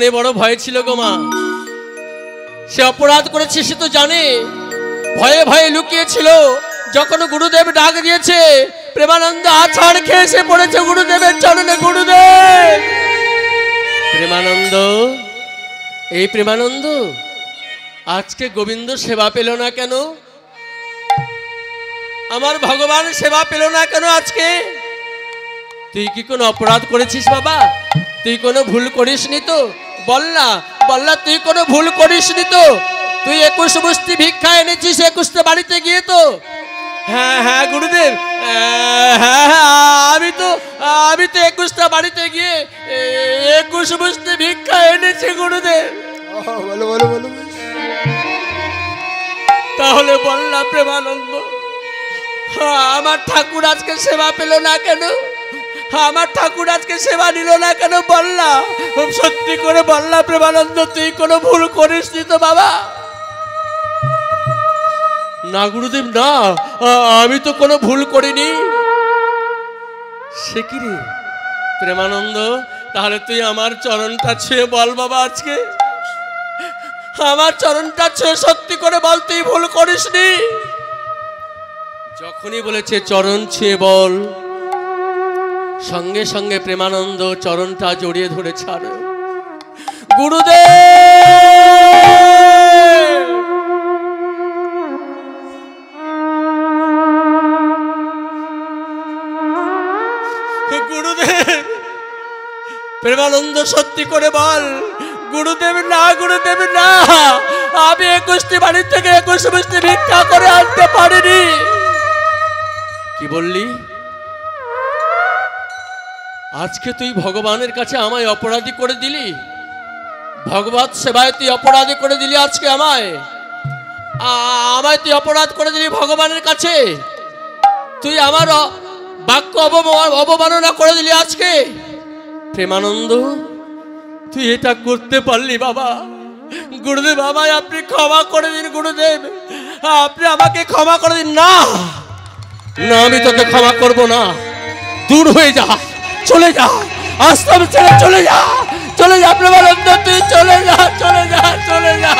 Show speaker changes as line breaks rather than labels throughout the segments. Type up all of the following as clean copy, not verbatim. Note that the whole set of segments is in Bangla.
মনে বড় ভয় ছিল গো মা। সে অপরাধ করেছে সে তো জানে, ভয়ে ভয়ে লুকিয়েছিল। যখন গুরুদেব ডাক দিয়েছে, প্রেমানন্দ আছাড় খেয়ে এসে পড়েছে গুরুদেবের চরণে। গুরুদেব! প্রেমানন্দ, এই প্রেমানন্দ, আজকে গোবিন্দ সেবা পেল না কেন? আমার ভগবান সেবা পেল না কেন আজকে? তুই কি কোনো অপরাধ করেছিস বাবা? তুই কোনো ভুল করিসনি তো? বল না, বল না, তুই কোনো ভুল করিসনি তো? তুই 21 মুষ্টি ভিক্ষা এনেছিস 21টা বাড়িতে গিয়ে তো? হ্যাঁ হ্যাঁ গুরুদেব, আমি তো 21টা বাড়িতে গিয়ে 21 মুষ্টি ভিক্ষা এনেছি গুরুদেব।
বলো বলো বলো।
তাহলে বল না প্রেমানন্দ, আমার ঠাকুর আজকে সেবা পেল না কেন? আমার ঠাকুর আজকে সেবা নিল না কেন? বল না, সত্যি করে বল না প্রেমানন্দ, তুই কোনো ভুল করিসনি তো বাবা? না গুরুদেব না, আমি তো কোনো ভুল করিনি। সে কি রে প্রেমানন্দ, তাহলে তুই আমার চরণটা ছুঁয়ে বল বাবা, আজকে আমার চরণটা ছুঁয়ে সত্যি করে বল তুই ভুল করিসনি। যখনই বলেছে চরণ ছুঁয়ে বল, সঙ্গে সঙ্গে প্রেমানন্দ চরণটা জড়িয়ে ধরে ছাড়ে। গুরুদেব! গুরুদেব! প্রেমানন্দ সত্যি করে বল, গুরুদেব না, গুরুদেব না, আমি 21টি বাড়ি থেকে 21 মুষ্টি ভিক্ষা করে আনতে পারিনি। কি বললি? আজকে তুই ভগবানের কাছে আমায় অপরাধী করে দিলি? ভগবত সেবায় তুই অপরাধী করে দিলি আজকে আমায়? তুই অপরাধ করে দিলি ভগবানের কাছে? তুই আমার বাক্য অবমাননা করে দিলি আজকে? প্রেমানন্দ, তুই এটা করতে পারলি বাবা? গুরুদেব, আমায় আপনি ক্ষমা করে দিন। গুরুদেব, আপনি আমাকে ক্ষমা করে দিন। না না, আমি তোকে ক্ষমা করব না। দূর হয়ে যা, চলে যা, আশ্রম ছেড়ে চলে যা, চলে যা প্রেমানন্দ, তুই চলে যা, চলে যা, চলে যা।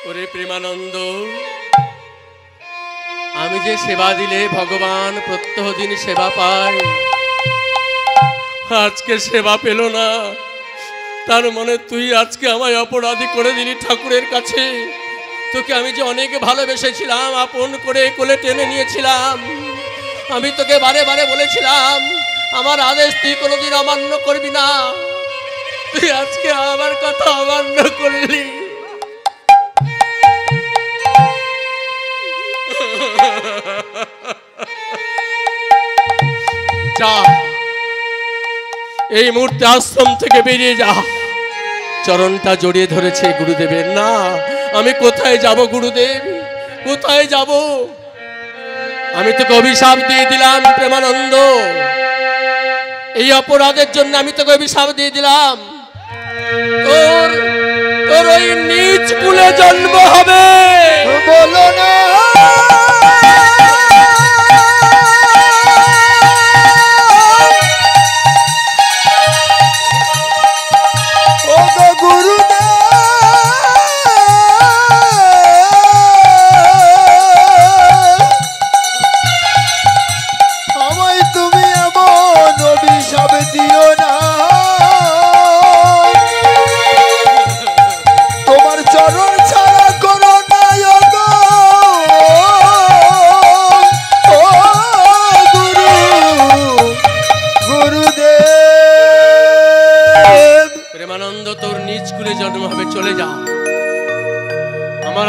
ওরে প্রেমানন্দ, আমি যে সেবা দিলে ভগবান প্রত্যহ দিন সেবা পায়, আজকে সেবা পেল না, তার মানে তুই আজকে আমায় অপরাধী করে দিলি ঠাকুরের কাছে। তোকে আমি যে অনেক ভালোবেসেছিলাম, আপন করে কোলে টেনে নিয়েছিলাম, আমি তোকে বারে বারে বলেছিলাম আমার আদেশ তুই কোনোদিন অমান্য করবি না, তুই আজকে আমার কথা অমান্য করলি। যা, এই মুহূর্তে আশ্রম থেকে বেরিয়ে যা। চরণটা জড়িয়ে ধরেছে গুরুদেবের। না, আমি কোথায় যাব গুরুদেব, কোথায় যাব? আমি তোকে অভিশাপ দিয়ে দিলাম প্রেমানন্দ, এই অপরাধের জন্য আমি তোকে অভিশাপ দিয়ে দিলাম। তোর তোর ওই নিজ কুলে জন্ম হবে।
বলো না।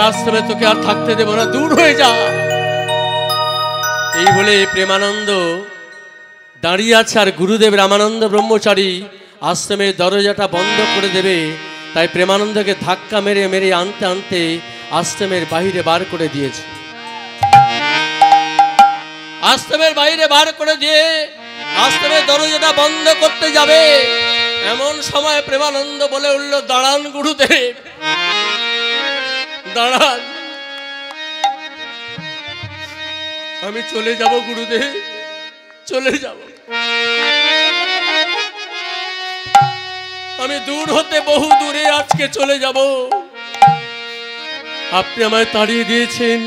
আশ্রমে তোকে আর থাকতে দেব না, দূর হয়ে যা। এই বলে প্রেমানন্দ দাঁড়িয়ে আছে, আর গুরুদেব রামানন্দ ব্রহ্মচারী আশ্রমের দরজাটা বন্ধ করে দেবে। তাই প্রেমানন্দকে ধাক্কা মেরে মেরে আনতে আনতে আশ্রমের বাইরে বার করে দিয়েছে। আশ্রমের বাইরে বার করে দিয়ে আশ্রমের দরজাটা বন্ধ করতে যাবে, এমন সময় প্রেমানন্দ বলে উঠল, দাঁড়ান গুরুদেব, দাঁড়ান। আমি চলে যাব গুরুদেব, চলে যাব। আমি দূর হতে বহু দূরে আজকে চলে যাব। আপনি আমায় তাড়িয়ে দিয়েছেন,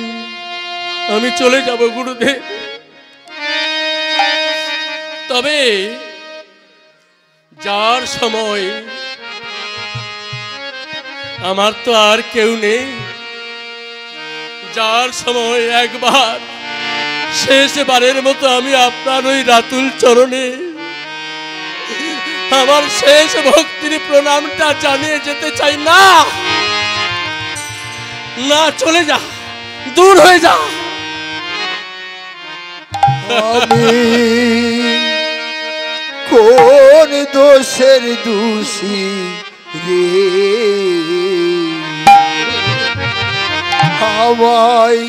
আমি চলে যাব গুরুদেব। তবে যার সময় আমার তো আর কেউ নেই। যার সময় একবার শেষবারের মতো আমি আপনার ওই রাতুল চরণে আমার শেষ ভক্তির প্রণামটা জানিয়ে যেতে চাই। না না, চলে যা, দূর হয়ে যা।
আমি কোন দোষের দোষী রে, আমায়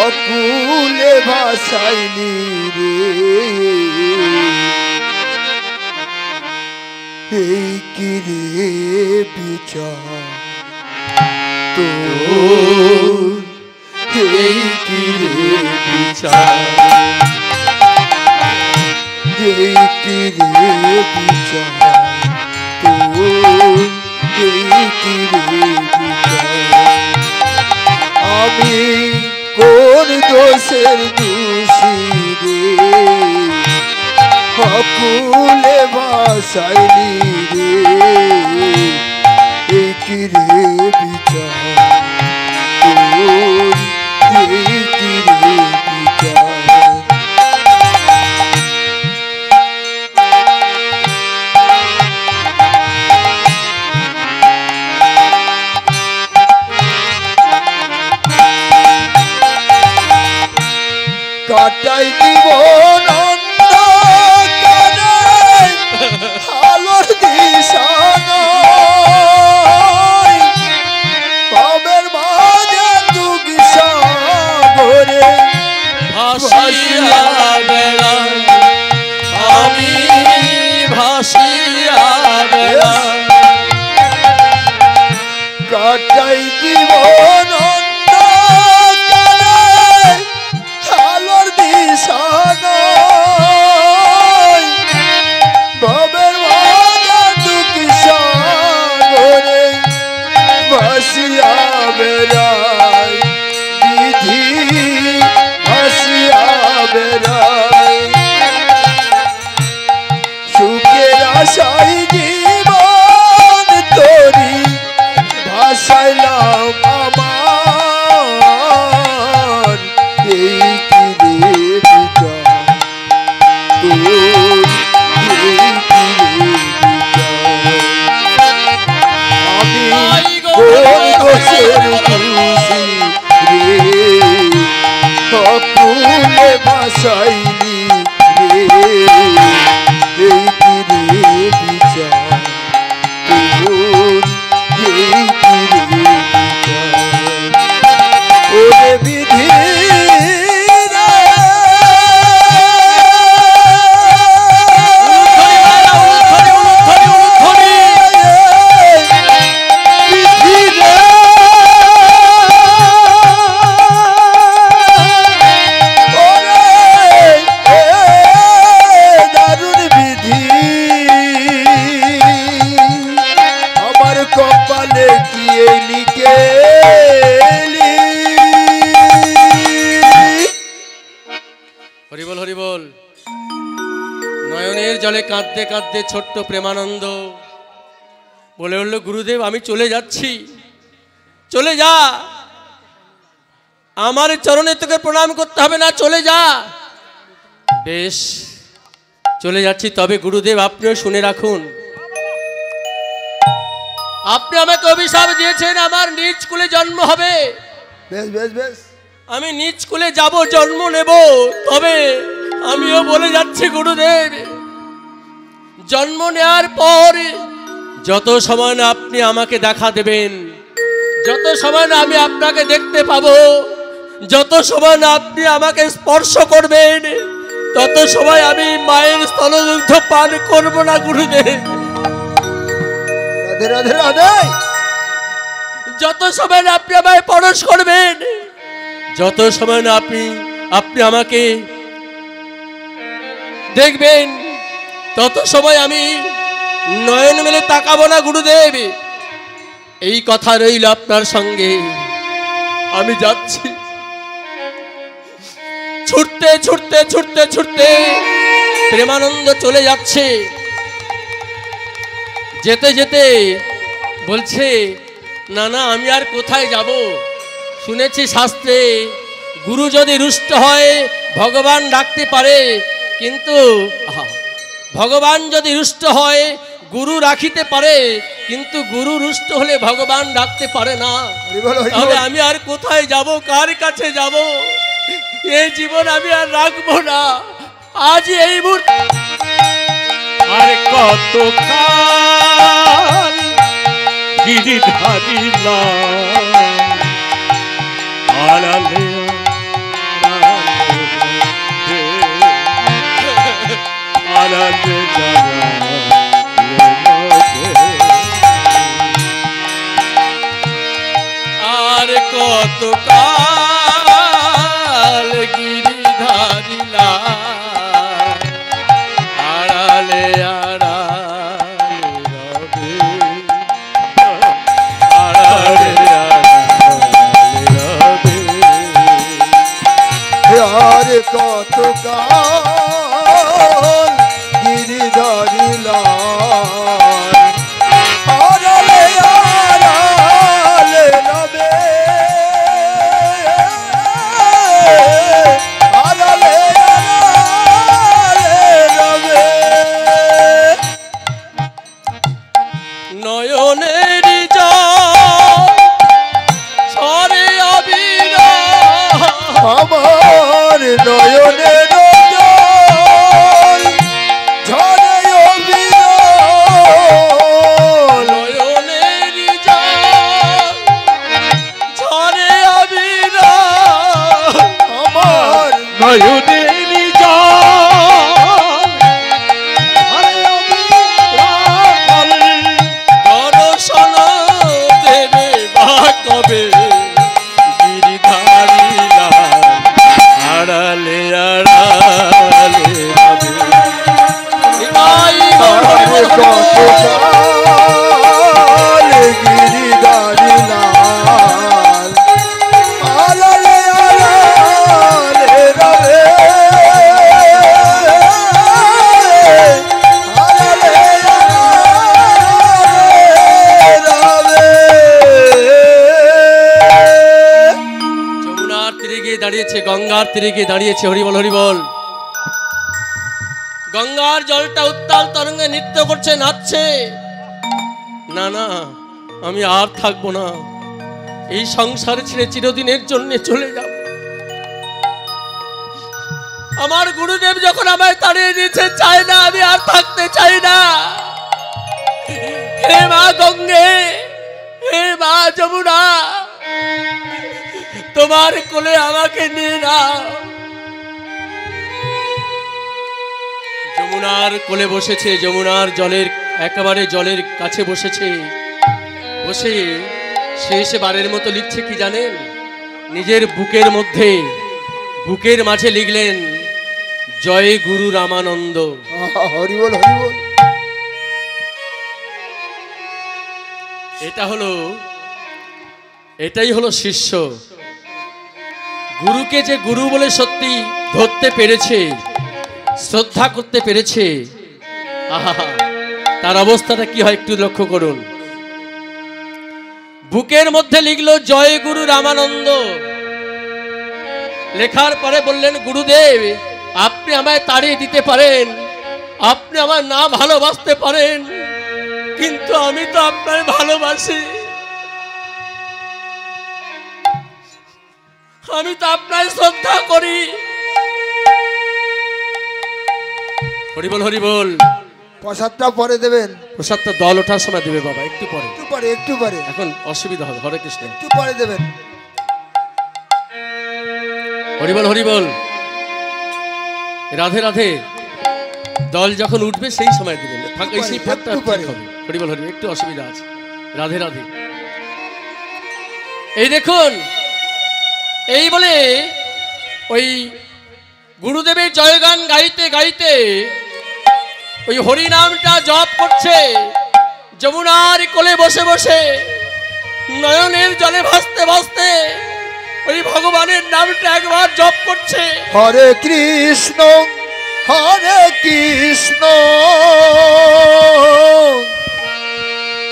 অকুলে ভাসাইলি রে, এই কি রে বিচার তোর, এই কি রে বিচার, এই কি রে বিচার তোর, এই কি রে বিচার। আমি কোন দোষের দোষী রে, অকুলে ভাসাইলি রে, এই কি রে বিচার তোর, এই কি রে বিচার। কাটাই জীবন অন্ধকারে, আলোর দিশা নাই, পাবের মাঝে দুঃখী সাগরে
ভাসিয়া বেড়াই, আমি ভাসিয়া বেড়াই।
কাটাই জীবন অন্ধকারে, আলোর দিশা নাই, পাবের মাঝে দুঃখী সাগরে ভাসিয়া বেড়াই, বিধি ভাসিয়া বেড়াই। সুখের আশায় জীবন তোরি ভাসাইলাম আমার, এই কি রে বিচার তোর, এই কি রে বিচার। আমি কোন দোষের দোষী রে, অকুলে ভাসাইলি রে, এই কি রে বিচার তোর, এই কি রে বিচার। ওরে বিধি কপালে কি লিখে
হরিবল হরিবল। নয়নের জলে কাঁদতে কাঁদতে ছোট্ট প্রেমানন্দ বলে উঠল, গুরুদেব আমি চলে যাচ্ছি। চলে যা, আমার চরণে তোকে প্রণাম করতে হবে না, চলে যা। বেশ, চলে যাচ্ছি। তবে গুরুদেব আপনিও শুনে রাখুন, আপনি আমাকে অভিশাপ দিয়েছেন আমার নিজ কুলে জন্ম হবে।
বেশ বেশ বেশ,
আমি নিজ কুলে যাব, জন্ম নেব। তবে আমিও বলে যাচ্ছি গুরুদেব, জন্ম নেওয়ার পর যত সময় না আপনি আমাকে দেখা দেবেন, যত সময় না আমি আপনাকে দেখতে পাবো, যত সময় না আপনি আমাকে স্পর্শ করবেন, তত সময় আমি মায়ের স্তনদুগ্ধ পান করব না গুরুদেব।
রাধে রাধে রাধে।
যত সময় না আপনি আমায় পরশ করবেন, যত সময় না আপনি আপনি আমাকে দেখবেন, তত সময় আমি নয়ন মেলে তাকাবো না গুরুদেব। এই কথা রইল আপনার সঙ্গে। আমি যাচ্ছি। ছুটতে ছুটতে ছুটতে ছুটতে প্রেমানন্দ চলে যাচ্ছে। যেতে যেতে বলছে, না না, আমি আর কোথায় যাব? শুনেছি শাস্ত্রে গুরু যদি রুষ্ট হয় ভগবান ডাকতে পারে, কিন্তু ভগবান যদি রুষ্ট হয় গুরু রাখিতে পারে, কিন্তু গুরু রুষ্ট হলে ভগবান ডাকতে পারে না। তাহলে আমি আর কোথায় যাব? কার কাছে যাব? এই জীবন আমি আর রাখবো না। আজ এই মুহূর্তে
আর কত কাল গিরিধারী আড়ালে আড়ালে
আর কত কাল গিরিধারিলা আড়ালে আড়ালে রবে, আড়ালে আড়ালে রবে।
আর কত কাল গিরিধারী আড়ালে আড়ালে রবে, আড়ালে আড়ালে রবে।
নয়নের জল সরে অবিরাম,
আমার নয়নের জল ঝরে অবিরল,
নয়নের জল ঝরে অবিরাম।
আমার
নয়নেরি
দর্শন দেবে বা কবে গিরিধারিলা আড়ালে আড়ালে রবে। নিতাই গৌর
আর
হরি
কত
বল।
কাল গিরিধারী আড়ালে আড়ালে রবে, আড়ালে আড়ালে রবে।
যমুনার তীরে গিয়ে দাঁড়িয়েছে, গঙ্গার তীরে গিয়ে দাঁড়িয়েছে। হরিবল হরিবল। গঙ্গার জলটা উত্তাল তরঙ্গে নৃত্য করছে, নাচছে। না না, আমি আর থাকবো না। এই সংসার ছেড়ে চিরদিনের জন্য চলে যাব। আমার গুরুদেব যখন আমায় তাড়িয়ে দিয়েছে, চাই না, আমি আর থাকতে চাই না। হে মা গঙ্গে, হে মা যমুনা, তোমার কোলে আমাকে নিয়ে নাও। যমুনার কোলে বসেছে, যমুনার জলের একেবারে জলের কাছে বসেছে। বসে শেষ বারের মতো লিখছে কি জানেন? নিজের বুকের মধ্যে, বুকের মাঝে লিখলেন, জয় গুরু রামানন্দ।
হরিবল হরিবল।
এটাই হলো শিষ্য। গুরুকে যে গুরু বলে সত্যি ধরতে পেরেছে, শ্রদ্ধা করতে পেরেছে, আহা, তার অবস্থাটা কি হয় একটু লক্ষ্য করুন। বুকের মধ্যে লিখলো জয় গুরু রামানন্দ। লেখার পরে বললেন, গুরুদেব আপনি আমায় তাড়িয়ে দিতে পারেন, আপনি আমার না ভালোবাসতে পারেন, কিন্তু আমি তো আপনায় ভালোবাসি। আমি তো আপনায় শ্রদ্ধা করি। হরিবল হরিবল।
প্রসাদটা পরে দেবেন,
প্রসাদটা দল ওঠার সময় দেবে বাবা, একটু পরে,
একটু পরে, একটু পরে,
এখন অসুবিধা হবে। হরে কৃষ্ণ।
একটু পরে দেবেন।
হরিবল হরিবল। রাধে রাধে। দল যখন উঠবে সেই সময় দিবেন, সেই ফাঁকটা
একটু পরে।
ঠিক হবে। হরিবল হরি, একটু অসুবিধা আছে। রাধে রাধে। এই দেখুন, এই বলে ওই গুরুদেবের জয়গান গাইতে গাইতে ওই হরি নামটা জপ করছে, যমুনার কোলে বসে বসে নয়নের জলে ভাসতে ভাসতে ওই ভগবানের নামটা একবার জপ করছে।
হরে কৃষ্ণ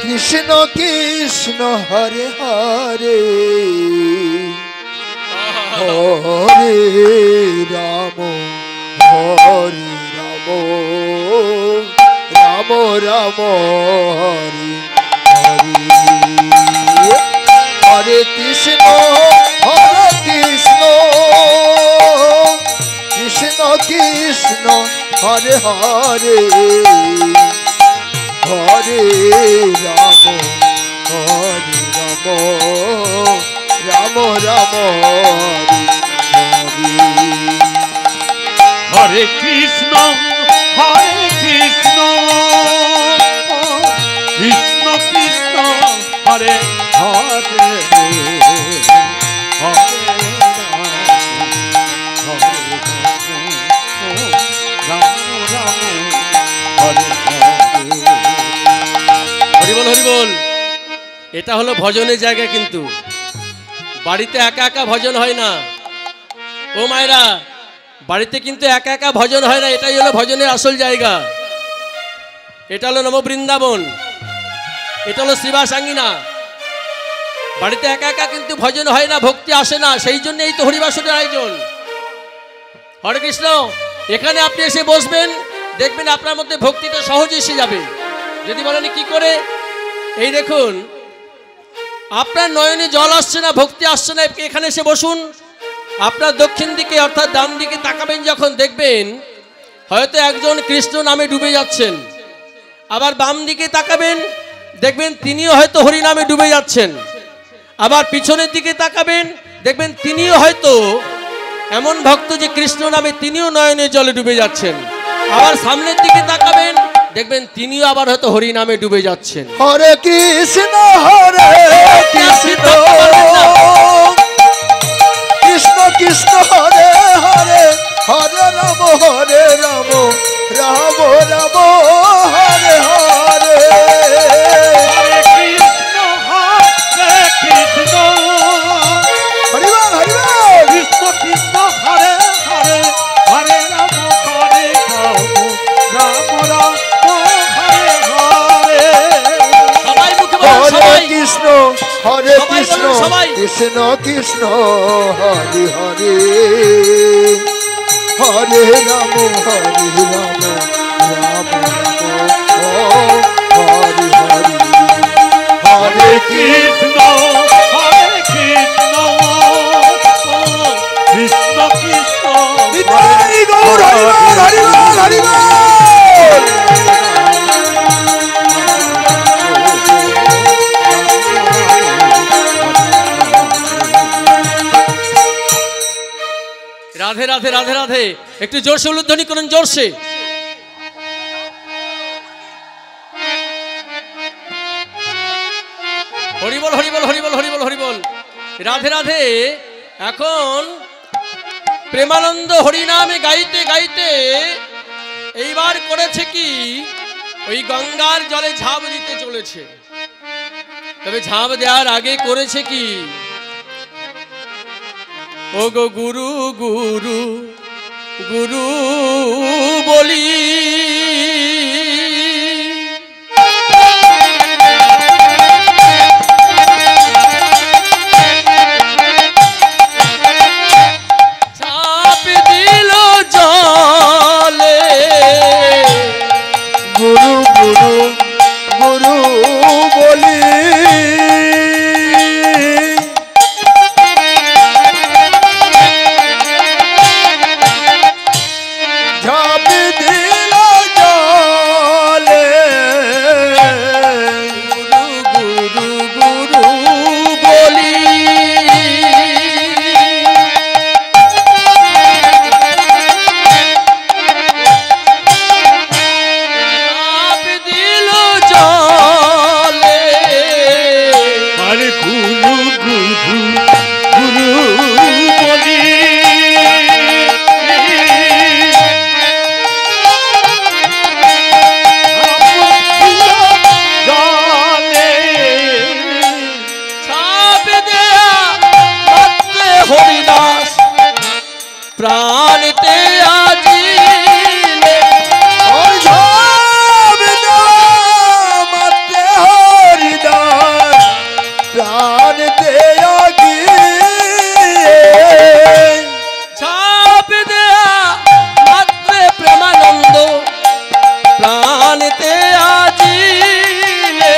কৃষ্ণ কৃষ্ণ হরে হরে হরে রাম হরে রাম রাম রাম হরে হরে হরে কৃষ্ণ কৃষ্ণ কৃষ্ণ হরে হরে হরে রাম রাম রাম
হরে কৃষ্ণ কৃষ্ণ কৃষ্ণ হরে হরে
হরিবল হরিবল। এটা হলো ভজনের জায়গা, কিন্তু বাড়িতে একা একা ভজন হয় না। ও মায়েরা, বাড়িতে কিন্তু একা একা ভজন হয় না। এটাই হলো ভজনের আসল জায়গা। এটা হলো নববৃন্দাবন, এটা হলো শিবাসাঙ্গিনা। বাড়িতে একা একা কিন্তু ভজন হয় না, ভক্তি আসে না। সেই জন্য এই তো হরিবাসনের আয়োজন। হরে কৃষ্ণ। এখানে আপনি এসে বসবেন, দেখবেন আপনার মধ্যে ভক্তিটা সহজে এসে যাবে। যদি বলেন কি করে, এই দেখুন আপনার নয়নে জল আসছে না, ভক্তি আসছে না, এখানে এসে বসুন। আপনার দক্ষিণ দিকে অর্থাৎ ডান দিকে তাকাবেন, যখন দেখবেন হয়তো একজন কৃষ্ণ নামে ডুবে যাচ্ছেন। আবার বাম দিকে তাকাবেন, দেখবেন তিনিও হয়তো হরি নামে ডুবে যাচ্ছেন। আবার পিছনের দিকে তাকাবেন, দেখবেন তিনিও হয়তো এমন ভক্ত যে কৃষ্ণ নামে তিনিও নয়নের জলে ডুবে যাচ্ছেন। আবার সামনের দিকে তাকাবেন, দেখবেন তিনিও আবার হয়তো হরি নামে ডুবে যাচ্ছেন।
হরে কৃষ্ণ কৃষ্ণ কৃষ্ণ হরে হরে হরে রাম রাম রাম রাম হরে হরে
কৃষ্ণ
হরিবল হরিবল
কৃষ্ণ কৃষ্ণ হরে হরে হরে রাম রাম রাম হরে হরে।
সবাই মুখে বলুন,
হরে
সবাই।
কৃষ্ণ হরে
সবাই
কৃষ্ণ
বলুন, সবাই।
কৃষ্ণ কৃষ্ণ হরে হরে হরে রাম রাম রাম হরে হরে হরে
কৃষ্ণ কৃষ্ণ কৃষ্ণ কৃষ্ণ
নিতাই গৌর হরিবল হরিবল হরিবল।
রাধে রাধে রাধে রাধে। একটু জোরসে উলুধ্বনি করুন, জোরসে। হরিবল হরিবল হরিবল হরিবল হরিবল। রাধে রাধে। এখন প্রেমানন্দ হরিনামে গাইতে গাইতে এইবার করেছে কি, ওই গঙ্গার জলে ঝাঁপ দিতে চলেছে। তবে ঝাঁপ দেওয়ার আগে করেছে কি, ও গো গুরু গুরু গুরু বলি চাপ দিল জলে।
গুরু গুরু গুরু বলি ঝাঁপ দিল জলে।
গুরু গুরু বলি চাপ দিল জলে। প্রাণেতে আজিলে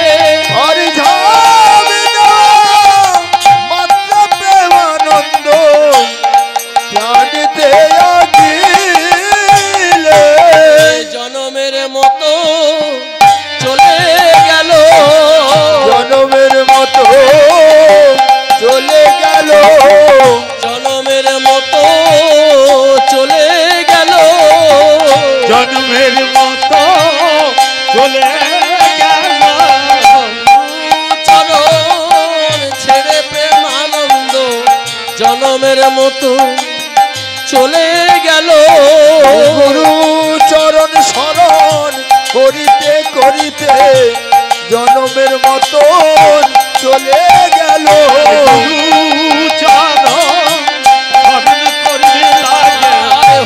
হরি ঝাবে না মাত্র প্রেমানন্দ প্রাণেতে আজিলে
জনমের মতো চলে গেল
জনমের মতো চলে গেল
জনমের মতো চলে গেল
জন্মের মতো চলে গেল
চরণ ছেড়ে প্রেমানন্দ জনমের মতো চলে গেল
গুরু চরণ শরণ করিতে করিতে জনমের মতো চলে গেল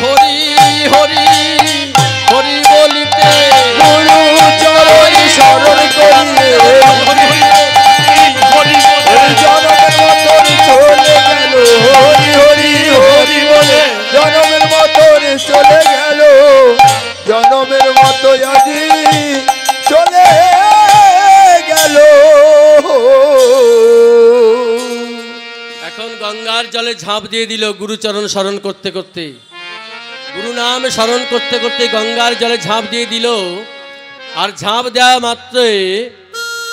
হরি হরি হরি বলিতে
গুরু চরণ শরণ করিতে জনমের মতো চলে গেল হরি হরি হরি বলে জনমের মতো চলে গেল জনমের মতো আজি চলে গেল
এখন গঙ্গার জলে ঝাঁপ দিয়ে দিল গুরুচরণ স্মরণ করতে করতে গুরু নাম স্মরণ করতে করতে গঙ্গার জলে ঝাঁপ দিয়ে দিল আর ঝাঁপ দেওয়া মাত্রই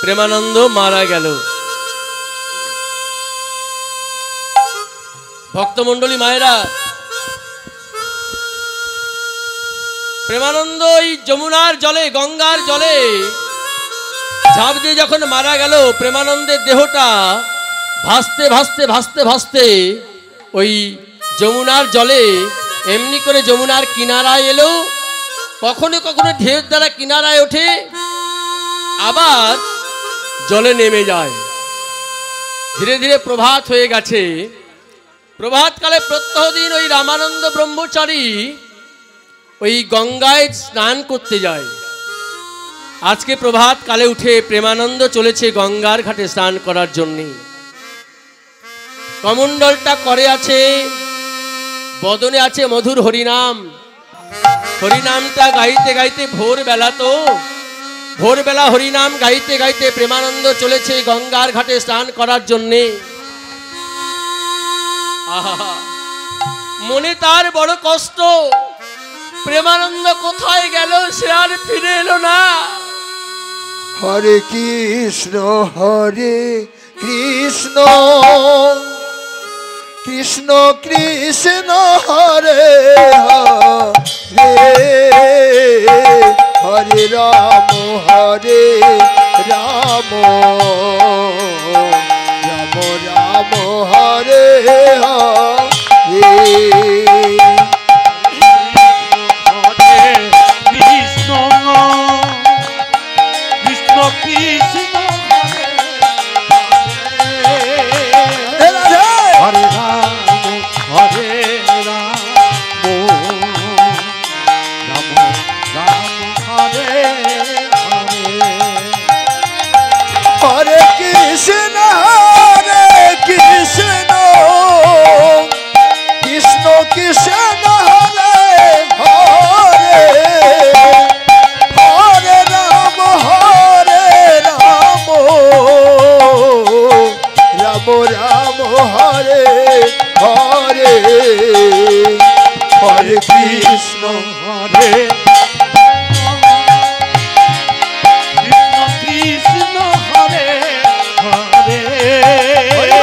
প্রেমানন্দ মারা গেল ভক্তমণ্ডলী মায়েরা প্রেমানন্দ এই যমুনার জলে গঙ্গার জলে ঝাঁপ দিয়ে যখন মারা গেল প্রেমানন্দের দেহটা ভাসতে ভাসতে ভাসতে ভাসতে ওই যমুনার জলে এমনি করে যমুনার কিনারায় এলো কখনো কখনো ঢেউর দ্বারা কিনারায় ওঠে আবার জলে নেমে যায় ধীরে ধীরে প্রভাত হয়ে গেছে প্রভাতকালে প্রত্যহ দিন ওই রামানন্দ ব্রহ্মচারী ওই গঙ্গায় স্নান করতে যায় আজকে প্রভাত কালে উঠে প্রেমানন্দ চলেছে গঙ্গার ঘাটে স্নান করার জন্যে কমণ্ডলটা করে আছে বদনে আছে মধুর হরিনাম হরিনামটা গাইতে গাইতে ভোরবেলা হরিনাম গাইতে গাইতে প্রেমানন্দ চলেছে গঙ্গার ঘাটে স্নান করার জন্যে আহা মনে তার বড় কষ্ট প্রেমানন্দ কোথায় গেল সে আর ফিরে এলো না
হরে কৃষ্ণ কৃষ্ণ কৃষ্ণ হরে হরে হরে রাম রাম রাম হরে হরে
কৃষ্ণ কৃষ্ণ কৃষ্ণ হরে রাম হরে রাম রাম রাম হরে হরে
হরে কৃষ্ণ কৃষ্ণ কৃষ্ণ কৃষ্ণ হরে হরে হরে রাম রাম রাম হরে হরে হরে কৃষ্ণ
হরে কৃষ্ণ কৃষ্ণ হরে হরে
হরি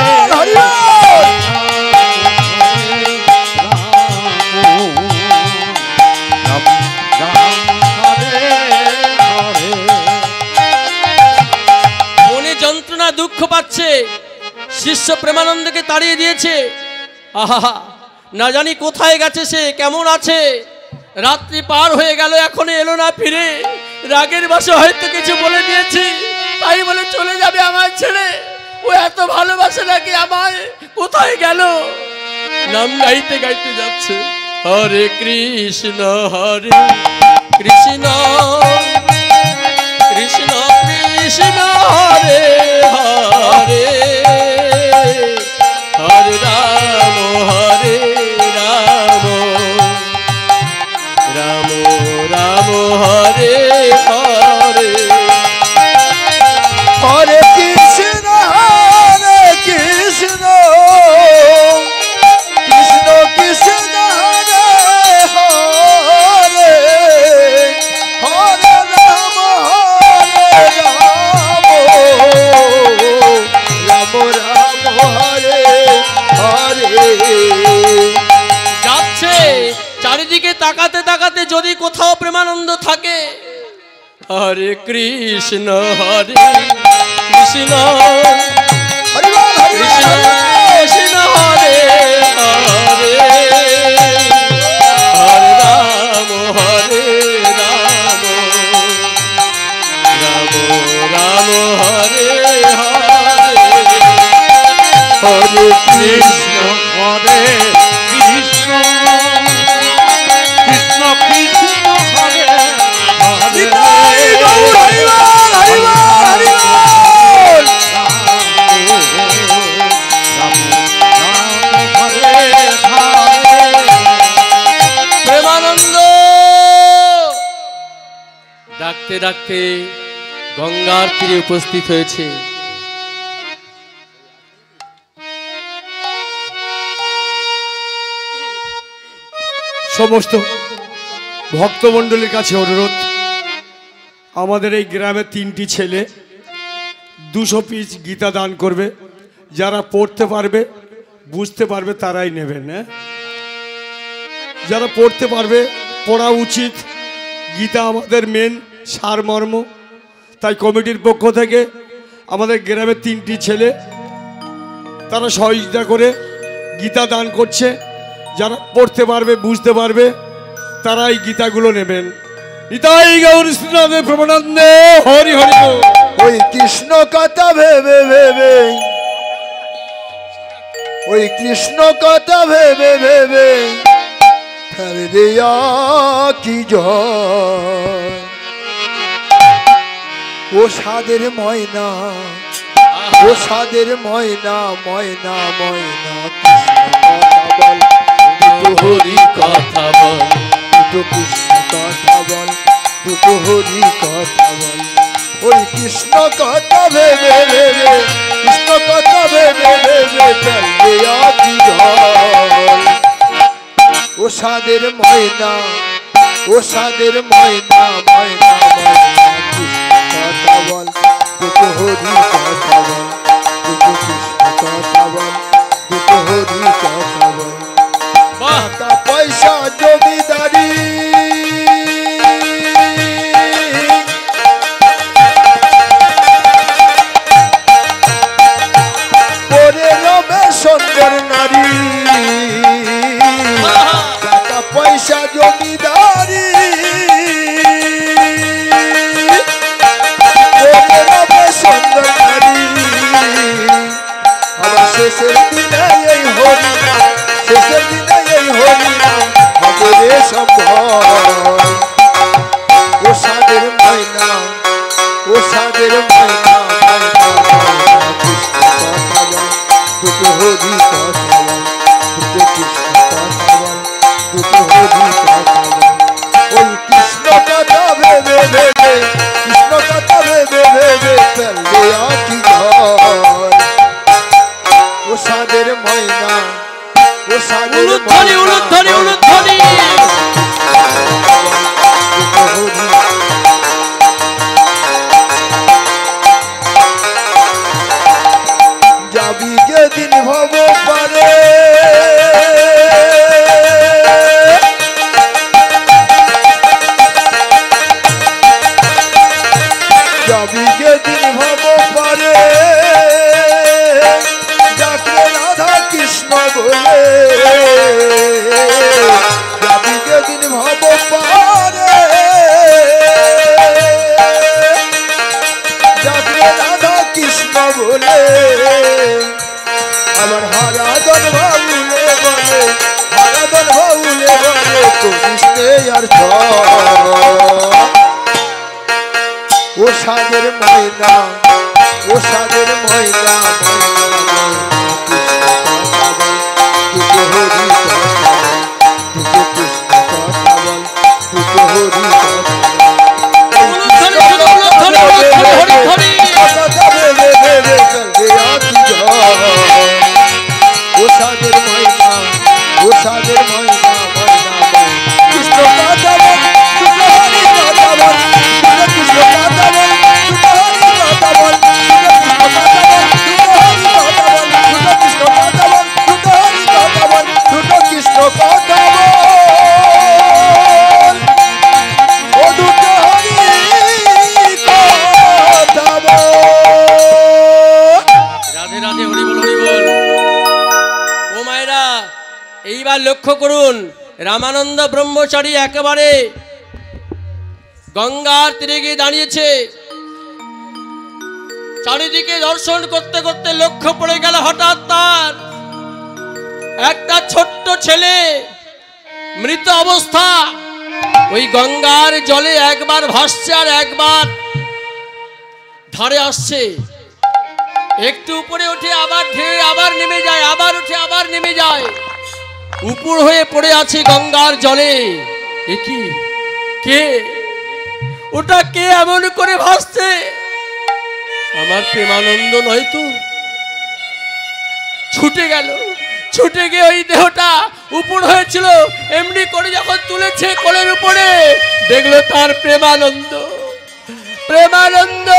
মনে যন্ত্রণা দুঃখ পাচ্ছে শিষ্য প্রেমানন্দকে তাড়িয়ে দিয়েছে আহা না জানি কোথায় গেছে সে কেমন আছে রাত্রি পার হয়ে গেল এখনো এলো না ফিরে রাগের বশে হয়তো কিছু বলে দিয়েছি তাই বলে চলে যাবে আমার ছেড়ে ও এত ভালোবাসে নাকি আমায় কোথায় গেল নাম গাইতে গাইতে যাচ্ছে হরে কৃষ্ণ কৃষ্ণ কৃষ্ণ হরে হরে হরে রাম রাম রাম হরে যাচ্ছে চারিদিকে তাকাতে তাকাতে যদি কোথাও প্রেমানন্দ থাকে, হরে কৃষ্ণ কৃষ্ণ কৃষ্ণ কৃষ্ণ হরে হরে, হরে রাম রাম রাম হরে হরে,
হরে কৃষ্ণ হরে কৃষ্ণ কৃষ্ণ কৃষ্ণ হরে হরে,
নিতাই গৌর হরি বল হরি বল হরি বল।
রাম রাম হরে হরে।
প্রেমানন্দ ডাকতে ডাকতে গঙ্গার তীরে উপস্থিত হয়েছে।
সমস্ত ভক্তমণ্ডলীর কাছে অনুরোধ, আমাদের এই গ্রামে 3টি ছেলে 200 পিস গীতা দান করবে। যারা পড়তে পারবে বুঝতে পারবে তারাই নেবেন। হ্যাঁ, যারা পড়তে পারবে, পড়া উচিত। গীতা আমাদের মেন সারমর্ম। তাই কমিটির পক্ষ থেকে আমাদের গ্রামে 3টি ছেলে তারা সহযোগিতা করে গীতা দান করছে। যারা পড়তে পারবে বুঝতে পারবে তারা এই গীতাগুলো নেবেন। নিতাই গৌর শ্রীনাথে প্রমানন্দে হরি হরি বল।
ওই কৃষ্ণ কথা ভেবে ভেবে, ওই কৃষ্ণ কথা ভেবে ভেবে ফেলে দেয়া কি জয়। ও সাদের ময়না, ও সাদের ময়না ময়না ময়না,
হরি কথা বল,
দুটো কৃষ্ণ কথা বল, দুটো হরি কথা বল। ওই কৃষ্ণ কথা ভেবে ভেবে, কৃষ্ণ কথা ভেবে ভেবে চলবে আকি জল। ও সাদের ময়না, ও সাদের ময়না ময়না ময়না, কৃষ্ণ কথা বল, দুটো হরি কথা বল, দুটো কৃষ্ণ কথা বল, দুটো হরি কথা বল।
বাহ!
টাকা পয়সা জমিদারি, পরে রবে সুন্দর নারী। টাকা পয়সা জমিদারি, পরে রবে সুন্দর নারী। আবার শেষের দিনে এই হরি, শেষের দিনে এই হরি হবে রে সম্ভব। ও সাদের ময়না, ও সাদের ময়না ময়না ময়না, কৃষ্ণ কথা বল, দুটো হরি কথা বল, দুটো কৃষ্ণ কথা বল, দুটো হরি কথা বল। ওই কৃষ্ণ কথা ভেবে ভেবে, কৃষ্ণ কথা ভেবে ভেবে ফেলবে আকি ঘর। ও সাদের ময়না, ও সাদের
উলুধ্বনি উলুধ্বনি উলুধ্বনি।
যাবি যেদিন ভব পারে, যাবি যেদিন ভব পারে, যাকে রাধা কৃষ্ণ বলে। যাবি যেদিন ভব পারে, যাকে রাধা কৃষ্ণ বলে। আমার হারাদন ভাউলে বলে, হারাদন ভাউলে বলে, করিস নে আর ও সাদের ময়না, ও সাদের ময়না ময়না ময়না, কৃষ্ণ কথা বল, দুটো হরি কথা বল, দুটো কৃষ্ণ কথা বল, দুটো হরি কথা বল।
উলুধ্বনি উলুধ্বনি উলুধ্বনি হরিধ্বনি।
কথা ভেবে ভেবে চলবে আকি জল। ও সাদের ময়না, ও সাদের ময়না ময়না ময়না, কৃষ্ণ কথা বল, দুটো হরি কথা বল, দুটো কৃষ্ণ কথা বল, দুটো হরি কথা বল, দুটো কৃষ্ণ কথা বল, দুটো হরি কথা
এবার লক্ষ্য করুন, রামানন্দ ব্রহ্মচারী একেবারে গঙ্গার তীরে গিয়ে দাঁড়িয়েছে। চারিদিকে দর্শন করতে করতে লক্ষ্য পড়ে গেল হঠাৎ তার একটা ছোট্ট ছেলে মৃত অবস্থা ওই গঙ্গার জলে একবার ভাসছে আর একবার ধারে আসছে। একটু উপরে উঠে আবার ঢেউ, আবার নেমে যায়, আবার উঠে আবার নেমে যায়, উপর হয়ে পড়ে আছে গঙ্গার জলে। এ কি, কে ওটা, কে এমন করে ভাসছে? আমার প্রেমানন্দ নয় তো? ছুটে গেল, ছুটে গিয়ে ওই দেহটা উপর হয়েছিল এমনি করে যখন তুলেছে কোলের উপরে, দেখলো তার প্রেমানন্দ। প্রেমানন্দ,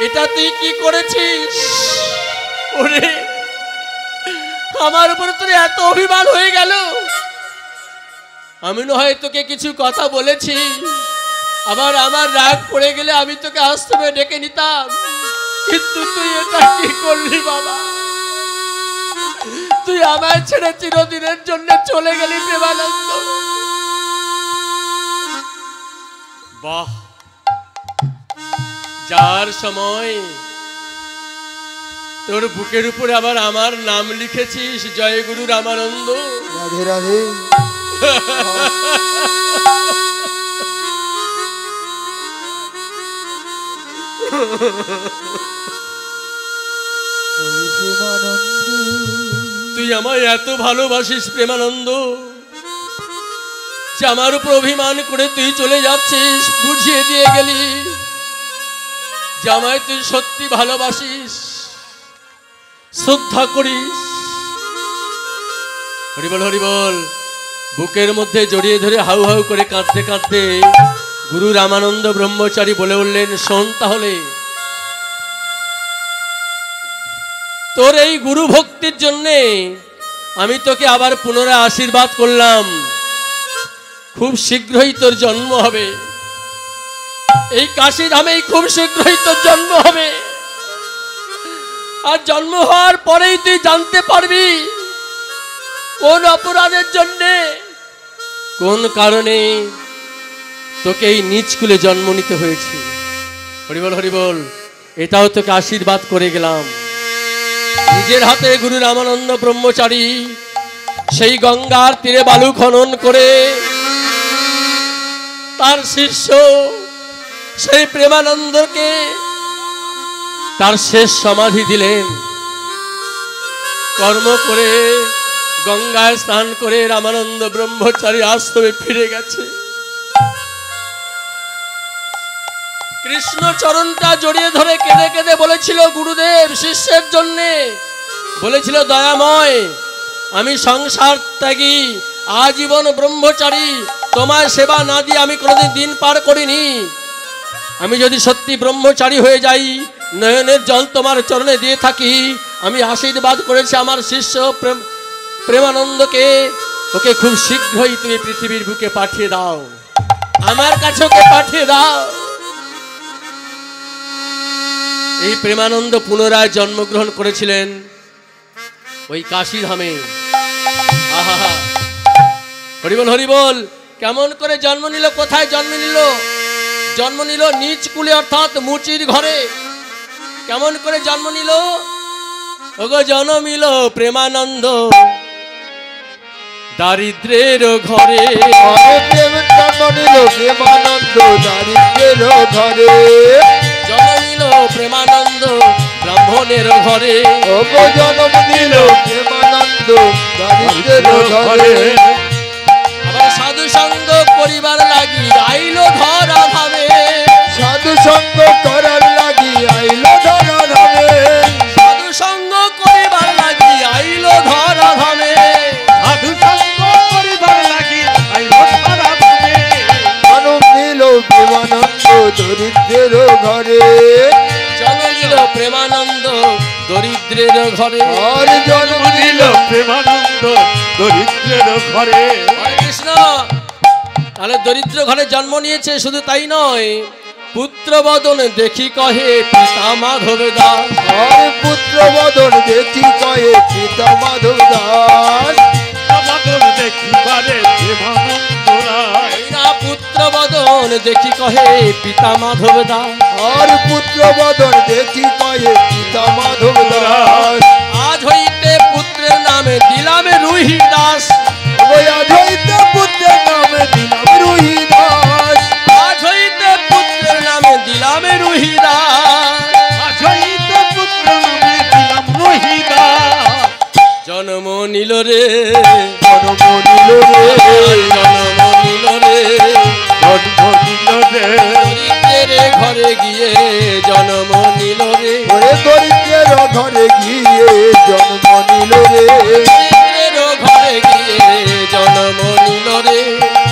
এটা তুই কি করেছিস? ওরে, আমার উপর তোর এত অভিমান হয়ে গেল। আমি না হয় তোকে কিছু কথা বলেছি, আবার আমার রাগ পড়ে গেলে আমি তোকে আশ্রমে ডেকে নিতাম, কিন্তু তুই এটা কি করলি বাবা? তুই আমায় ছেড়ে চিরদিনের জন্য চলে গেলি প্রেমানন্দ। বাহ, যার সময় তোর বুকের উপরে আবার আমার নাম লিখেছিস, জয় গুরু রামানন্দ।
রাধে রাধে।
তুই আমায় এত ভালোবাসিস প্রেমানন্দ, যে আমার উপর অভিমান করে তুই চলে যাচ্ছিস, বুঝিয়ে দিয়ে গেলি যে আমায় তুই সত্যি ভালোবাসিস, শ্রদ্ধা করিস। হরিবল হরিবল। বুকের মধ্যে জড়িয়ে ধরে হাউ হাউ করে কাঁদতে কাঁদতে গুরু রামানন্দ ব্রহ্মচারী বলে উঠলেন, শোন তাহলে, তোর এই গুরু ভক্তির জন্যে আমি তোকে আবার পুনরায় আশীর্বাদ করলাম। খুব শীঘ্রই তোর জন্ম হবে এই কাশী ধামেই, খুব শীঘ্রই তোর জন্ম হবে। আর জন্ম হওয়ার পরেই তুই জানতে পারবি কোন অপরাধের জন্যে, কোন কারণে তোকে এই নিচ কুলে জন্ম নিতে হয়েছে। হরিবল হরিবল। এটাও তোকে আশীর্বাদ করে গেলাম। নিজের হাতে গুরু রামানন্দ ব্রহ্মচারী সেই গঙ্গার তীরে বালু খনন করে তার শিষ্য সেই প্রেমানন্দকে তার শেষ সমাধি দিলেন। কর্ম করে গঙ্গায় স্নান করে রামানন্দ ব্রহ্মচারী আশ্রমে ফিরে গেছে। কৃষ্ণ চরণটা জড়িয়ে ধরে কেঁদে কেঁদে বলেছিল গুরুদেব শিষ্যের জন্যে, বলেছিল, দয়াময়, আমি সংসার ত্যাগী, আজীবন ব্রহ্মচারী, তোমার সেবা না দিয়ে আমি কোনোদিন দিন পার করিনি। আমি যদি সত্যি ব্রহ্মচারী হয়ে যাই, নয়নের জল তোমার চরণে দিয়ে থাকি, আমি আশীর্বাদ করেছি আমার শিষ্য প্রেমানন্দকে, ওকে খুব শীঘ্রই তুমি পৃথিবীর বুকে পাঠিয়ে দাও, আমার কাছে ওকে পাঠিয়ে দাও। এই প্রেমানন্দ পুনরায় জন্মগ্রহণ করেছিলেন ওই কাশী ধামে। আহা, হরিবল হরিবল। কেমন করে জন্ম নিল, কোথায় জন্ম নিল? জন্ম নিল নিচ কুলে, অর্থাৎ মুচির ঘরে। কেমন করে জন্ম নিল? ওগো জন্মিল প্রেমানন্দ দারিদ্রের ঘরে।
জন্ম নিল প্রেমানন্দ দারিদ্রের ঘরে।
জন্মিল প্রেমানন্দ ব্রাহ্মণের ঘরে।
ওগো জন্ম নিল প্রেমানন্দ দারিদ্রের ঘরে।
করিবার লাগি আইলো ধরা ধামে,
সাধু সঙ্গ করার লাগি আইলো ধরা ধামে,
সাধু সঙ্গ করিবার লাগি আইলো ধরা ধামে,
সাধু সঙ্গ করিবার লাগি আইলো ধরা ধামে,
জনম নিল প্রেমানন্দ দরিদ্রের ঘরে,
জন্ম নিল প্রেমানন্দ দরিদ্রের ঘরে,
আর জন্ম নিল
প্রেমানন্দ দরিদ্রের ঘরে।
হরে কৃষ্ণ। তাহলে দরিদ্র ঘরে জন্ম নিয়েছে, শুধু তাই নয়, পুত্র বদন দেখি কহে পিতা মাধব দাস,
আর পুত্র বদন দেখি কয়ে পিতা মাধব দাস,
মাধব দেখিবারে প্রেমানন্দ রায়,
এই না পুত্র বদন দেখি কহে পিতা মাধব দাস,
আর পুত্র বদন দেখি কয়ে পিতা মাধব দাস,
আজ হইতে পুত্রের নামে দিলামে রুহি দাস,
ওই আধৈত পুত্রের নামে দিলাম রুহি দাস,
আজ হইতে পুত্রের নামে দিলামে রুহি দাস,
আজইতে পুত্র নামে দিলাম রহিদাস,
জন্ম নিল রে
জন্ম নিল রে,
জন্ম নিল রে
জন্ম নিল রে,
দরিদ্রের ঘরে গিয়ে জন্ম নিল রে,
ওরে দরিদ্রের ঘরে গিয়ে জন্ম নিল রে,
দরিদ্রের ঘরে গিয়ে জন্ম নিল রে,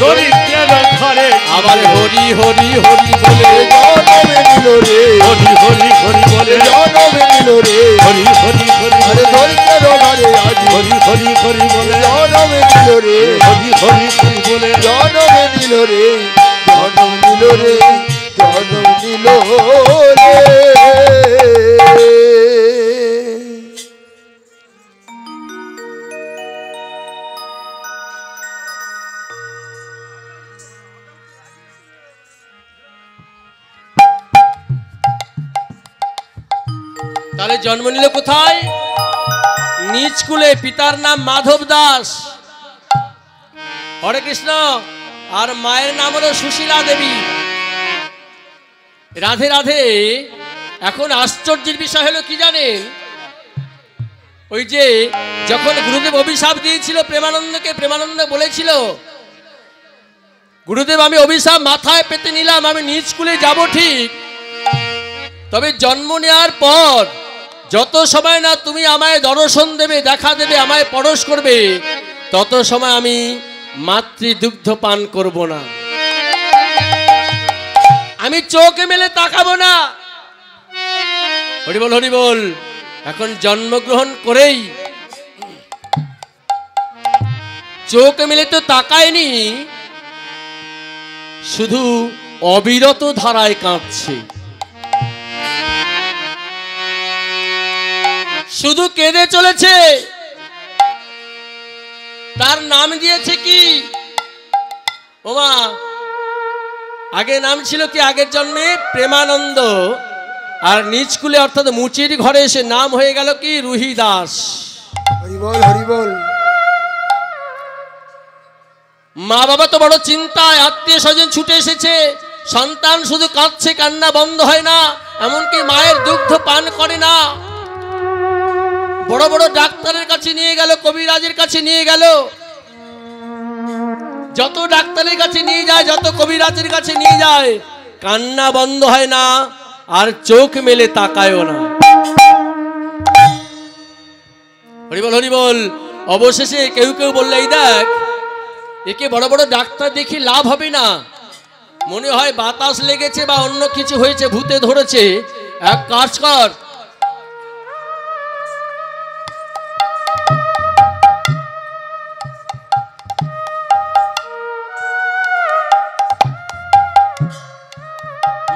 দরিদ্রের ঘরে
আবার হরি হরি হরি বলে
জন্মে নিল রে,
হরি হরি হরি বলে,
জন্মে নিল রে,
হরি হরি হরি
আরে দরিদ্রের ঘরে আজ
হরি হরি হরি বলে,
জন্মে নিল রে,
হরি হরি হরি বলে,
জন্মে নিল রে, জন্ম নিল রে, জন্ম নিল রে।
তাহলে জন্ম নিল কোথায়? নিজ কুলে, পিতার নাম মাধব দাস, হরে কৃষ্ণ। আর মায়ের নাম হলো সুশীলা দেবী। রাধে রাধে। এখন আশ্চর্যের বিষয় হলো কি জানেন, ওই যে যখন গুরুদেব অভিশাপ দিয়েছিল প্রেমানন্দকে, প্রেমানন্দ বলেছিল, গুরুদেব আমি অভিশাপ মাথায় পেতে নিলাম, আমি নিজ কুলে যাব ঠিক, তবে জন্ম নেওয়ার পর যত সময় না তুমি আমায় দর্শন দেবে, দেখা দেবে, আমায় পরশ করবে, তত সময় আমি মাতৃদুগ্ধ পান করব না, আমি চোখে মেলে তাকাবো না। হরি বল হরি বল। এখন জন্মগ্রহণ করেই চোখ মেলে তো তাকায়নি, শুধু অবিরত ধারায় কাঁদছে, শুধু কেঁদে চলেছে। তার নাম দিয়েছে কি? ওমা, আগে নাম ছিল কি? আগের জন্মে প্রেমানন্দ, আর নিজ কুলে অর্থাৎ মুচির ঘরে এসে নাম হয়ে গেল কি? রুহি দাস।
হরি বল হরি বল।
মা বাবা তো বড় চিন্তায়, আত্মীয় স্বজন ছুটে এসেছে, সন্তান শুধু কাঁদছে, কান্না বন্ধ হয় না, এমনকি মায়ের দুগ্ধ পান করে না। বড় বড় ডাক্তারের কাছে নিয়ে গেল, কবিরাজের কাছে নিয়ে গেল, যত ডাক্তারের কাছে নিয়ে যায়, যত কবিরাজের কাছে নিয়ে যায়, কান্না বন্ধ হয় না, আর চোখ মেলে তাকায়ও না। হরি বল হরি বল। অবশেষে কেউ কেউ বললে, এই দেখ, একে বড় বড় ডাক্তার দেখি লাভ হবে না, মনে হয় বাতাস লেগেছে বা অন্য কিছু হয়েছে, ভূতে ধরেছে, এক কাজ কর,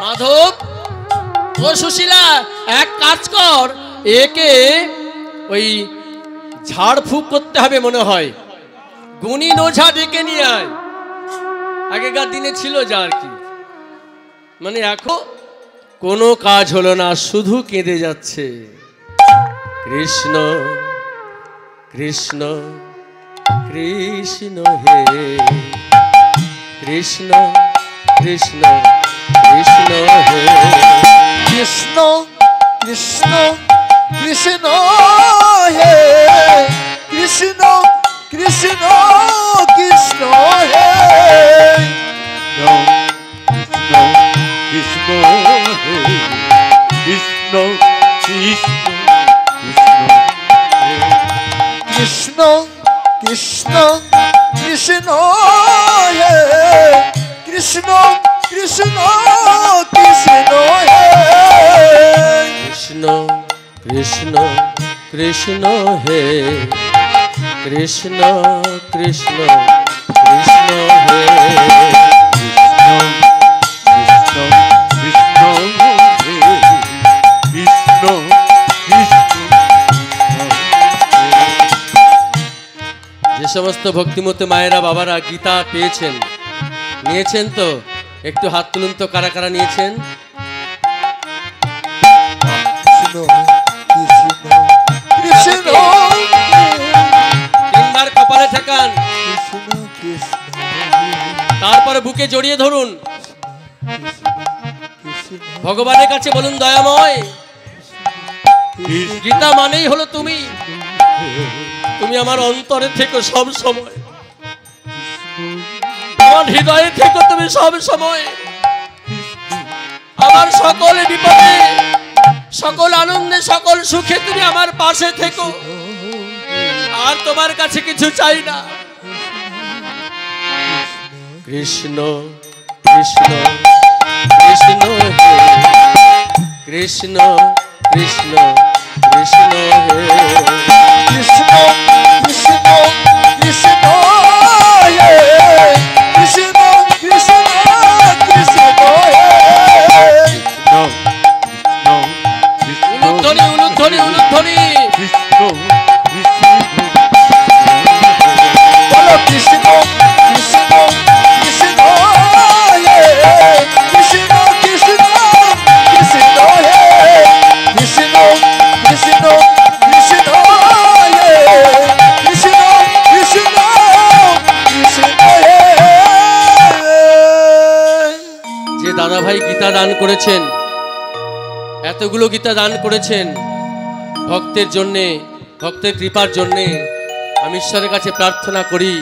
মাধব ও সুশীলা, এক কাজ কর, একে ওই ঝাড়ফুঁক করতে হবে মনে হয়, গুণী ওঝা ডেকে নিয়ে আয়। আগেকার দিনে ছিল যা আর কি, মানে এখন কোনো কাজ হলো না, শুধু কেঁদে যাচ্ছে। কৃষ্ণ কৃষ্ণ কৃষ্ণ হে কৃষ্ণ কৃষ্ণ কৃষ্ণ হে
কৃষ্ণ কৃষ্ণ কৃষ্ণ হে কৃষ্ণ কৃষ্ণ কৃষ্ণ হে কৃষ্ণ কৃষ্ণ কৃষ্ণ হে কৃষ্ণ কৃষ্ণ কৃষ্ণ হে
কৃষ্ণ কৃষ্ণ কৃষ্ণ হে কৃষ্ণ কৃষ্ণ কৃষ্ণ হে যে সমস্ত ভক্তিমতী মায়েরা বাবারা গীতা পেয়েছেন, নিয়েছেন তো? একটু হাত তুলুন তো, কারা কারা নিয়েছেন?
কৃষ্ণ
তিনবার কপালে ঠেকান, তারপরে বুকে জড়িয়ে ধরুন, ভগবানের কাছে বলুন, দয়াময়, গীতা মানেই হলো তুমি, তুমি আমার অন্তরে থেকো সব সময়, আমার হৃদয়ে থেকো তুমি সব সময়, আমার সকল বিপদে সকল আনন্দে সকল সুখে তুমি আমার পাশে থেকো, আর তোমার কাছে কিছু চাই না। কৃষ্ণ কৃষ্ণ কৃষ্ণ হে কৃষ্ণ কৃষ্ণ কৃষ্ণ হে
কৃষ্ণ কৃষ্ণ কৃষ্ণ হে কৃষ্ণ কৃষ্ণ কৃষ্ণ হে
উলুধ্বনি উলুধ্বনি উলুধ্বনি
বলো কৃষ্ণ কৃষ্ণ কৃষ্ণ হে কৃষ্ণ কৃষ্ণ কৃষ্ণ হে কৃষ্ণ কৃষ্ণ কৃষ্ণ হে কৃষ্ণ কৃষ্ণ কৃষ্ণ হে।
যে দাদা ভাই গীতা দান করেছেন, এতগুলো গীতা দান করেছেন ভক্তের জন্যে, ভক্তের কৃপার জন্যে, আমি ঈশ্বরের কাছে প্রার্থনা করি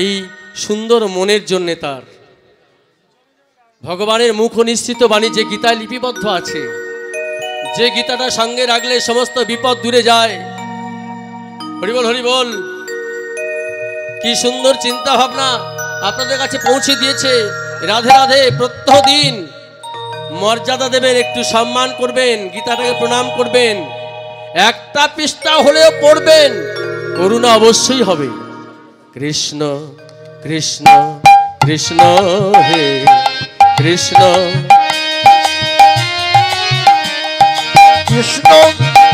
এই সুন্দর মনের জন্যে, তার ভগবানের মুখ নিশ্চিত বাণী যে গীতায় লিপিবদ্ধ আছে, যে গীতাটা সঙ্গে রাখলে সমস্ত বিপদ দূরে যায়। হরিবল হরিবল, কি সুন্দর চিন্তা ভাবনা আপনাদের কাছে পৌঁছে দিয়েছে। রাধে রাধে। প্রত্যহ দিন মর্যাদা দেবেন, একটু সম্মান করবেন, গীতাটাকে প্রণাম করবেন, একটা পৃষ্ঠা হলেও পড়বেন, করুণা অবশ্যই হবে। কৃষ্ণ কৃষ্ণ কৃষ্ণ হে কৃষ্ণ
কৃষ্ণ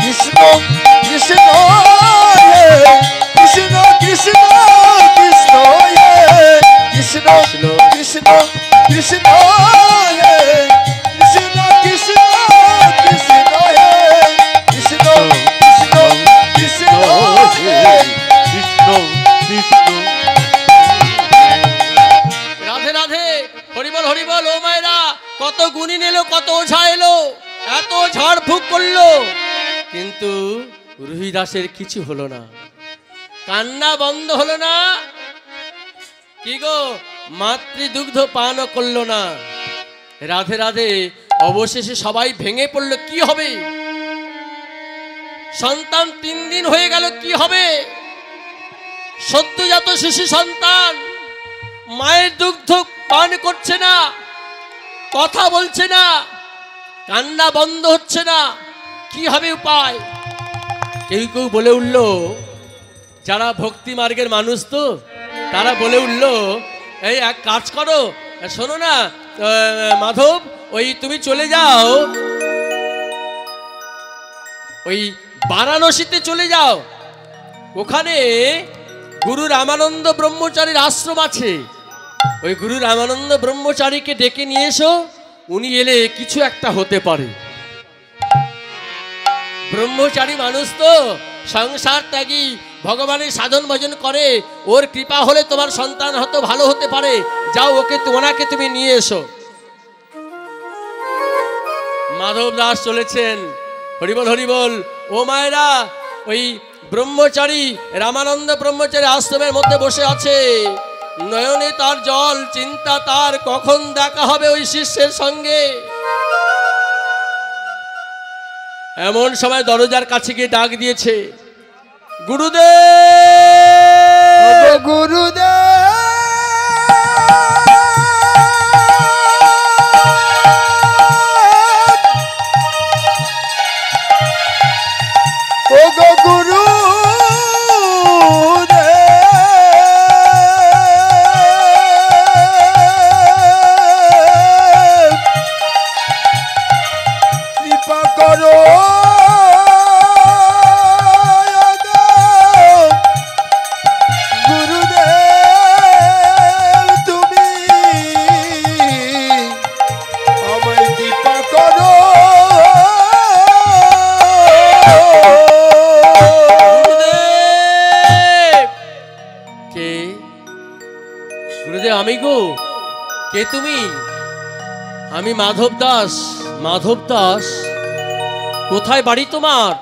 কৃষ্ণ কৃষ্ণ হে কৃষ্ণ কৃষ্ণ কৃষ্ণ হে কৃষ্ণ কৃষ্ণ কৃষ্ণ হে কৃষ্ণ কৃষ্ণ কৃষ্ণ হে কৃষ্ণ কৃষ্ণ কৃষ্ণ হে
রাধে রাধে। হরিবল হরিবল। ও মায়েরা, কত গুণিন এলো, কত ওঝা এলো, এত ঝড় ফুক করলো, কিন্তু রুহিদাসের কিছু হলো না, কান্না বন্ধ হলো না। কি গো, মাতৃদুগ্ধ পানও করলো না। রাধে রাধে। অবশেষে সবাই ভেঙে পড়লো, কি হবে? সন্তান 3 দিন হয়ে গেল, কি হবে? সদ্যজাত শিশু সন্তান মায়ের দুগ্ধ পান করছে না, কথা বলছে না, কান্না বন্ধ হচ্ছে না, কি হবে উপায়? কেউ কেউ বলে উঠল, যারা ভক্তি মার্গের মানুষ তো তারা বলে উঠল, এই এক কাজ করো, শোনো না মাধব, ওই তুমি চলে যাও, ওই বারাণসীতে চলে যাও, ওখানে গুরু রামানন্দ ব্রহ্মচারীর আশ্রম আছে, ওই গুরু রামানন্দ ব্রহ্মচারীকে ডেকে নিয়ে এসো, উনি এলে কিছু একটা হতে পারে। ব্রহ্মচারী মানুষ তো, সংসার ত্যাগী, ভগবানের সাধন ভজন করে, ওর কৃপা হলে তোমার সন্তান হয়তো ভালো হতে পারে, যাও ওনাকে তুমি নিয়ে এসো। মাধব দাস চলেছেন। হরিবল হরিবল। ও মায়েরা, ওই ব্রহ্মচারী রামানন্দ ব্রহ্মচারী আশ্রমের মধ্যে বসে আছে, নয়নে তার জল, চিন্তা তার কখন দেখা হবে ওই শিষ্যের সঙ্গে। এমন সময় দরজার কাছে গিয়ে ডাক দিয়েছে, গুরুদেব।
গুরুদেব ও গো গুরু কৃপা করো গুরুদেব তুমি আমায় কৃপা করো
গুরুদেব। কে? গুরুদেব আমি গো। কে তুমি? আমি মাধব দাস। মাধব দাস? কোথায় বাড়ি তোমার?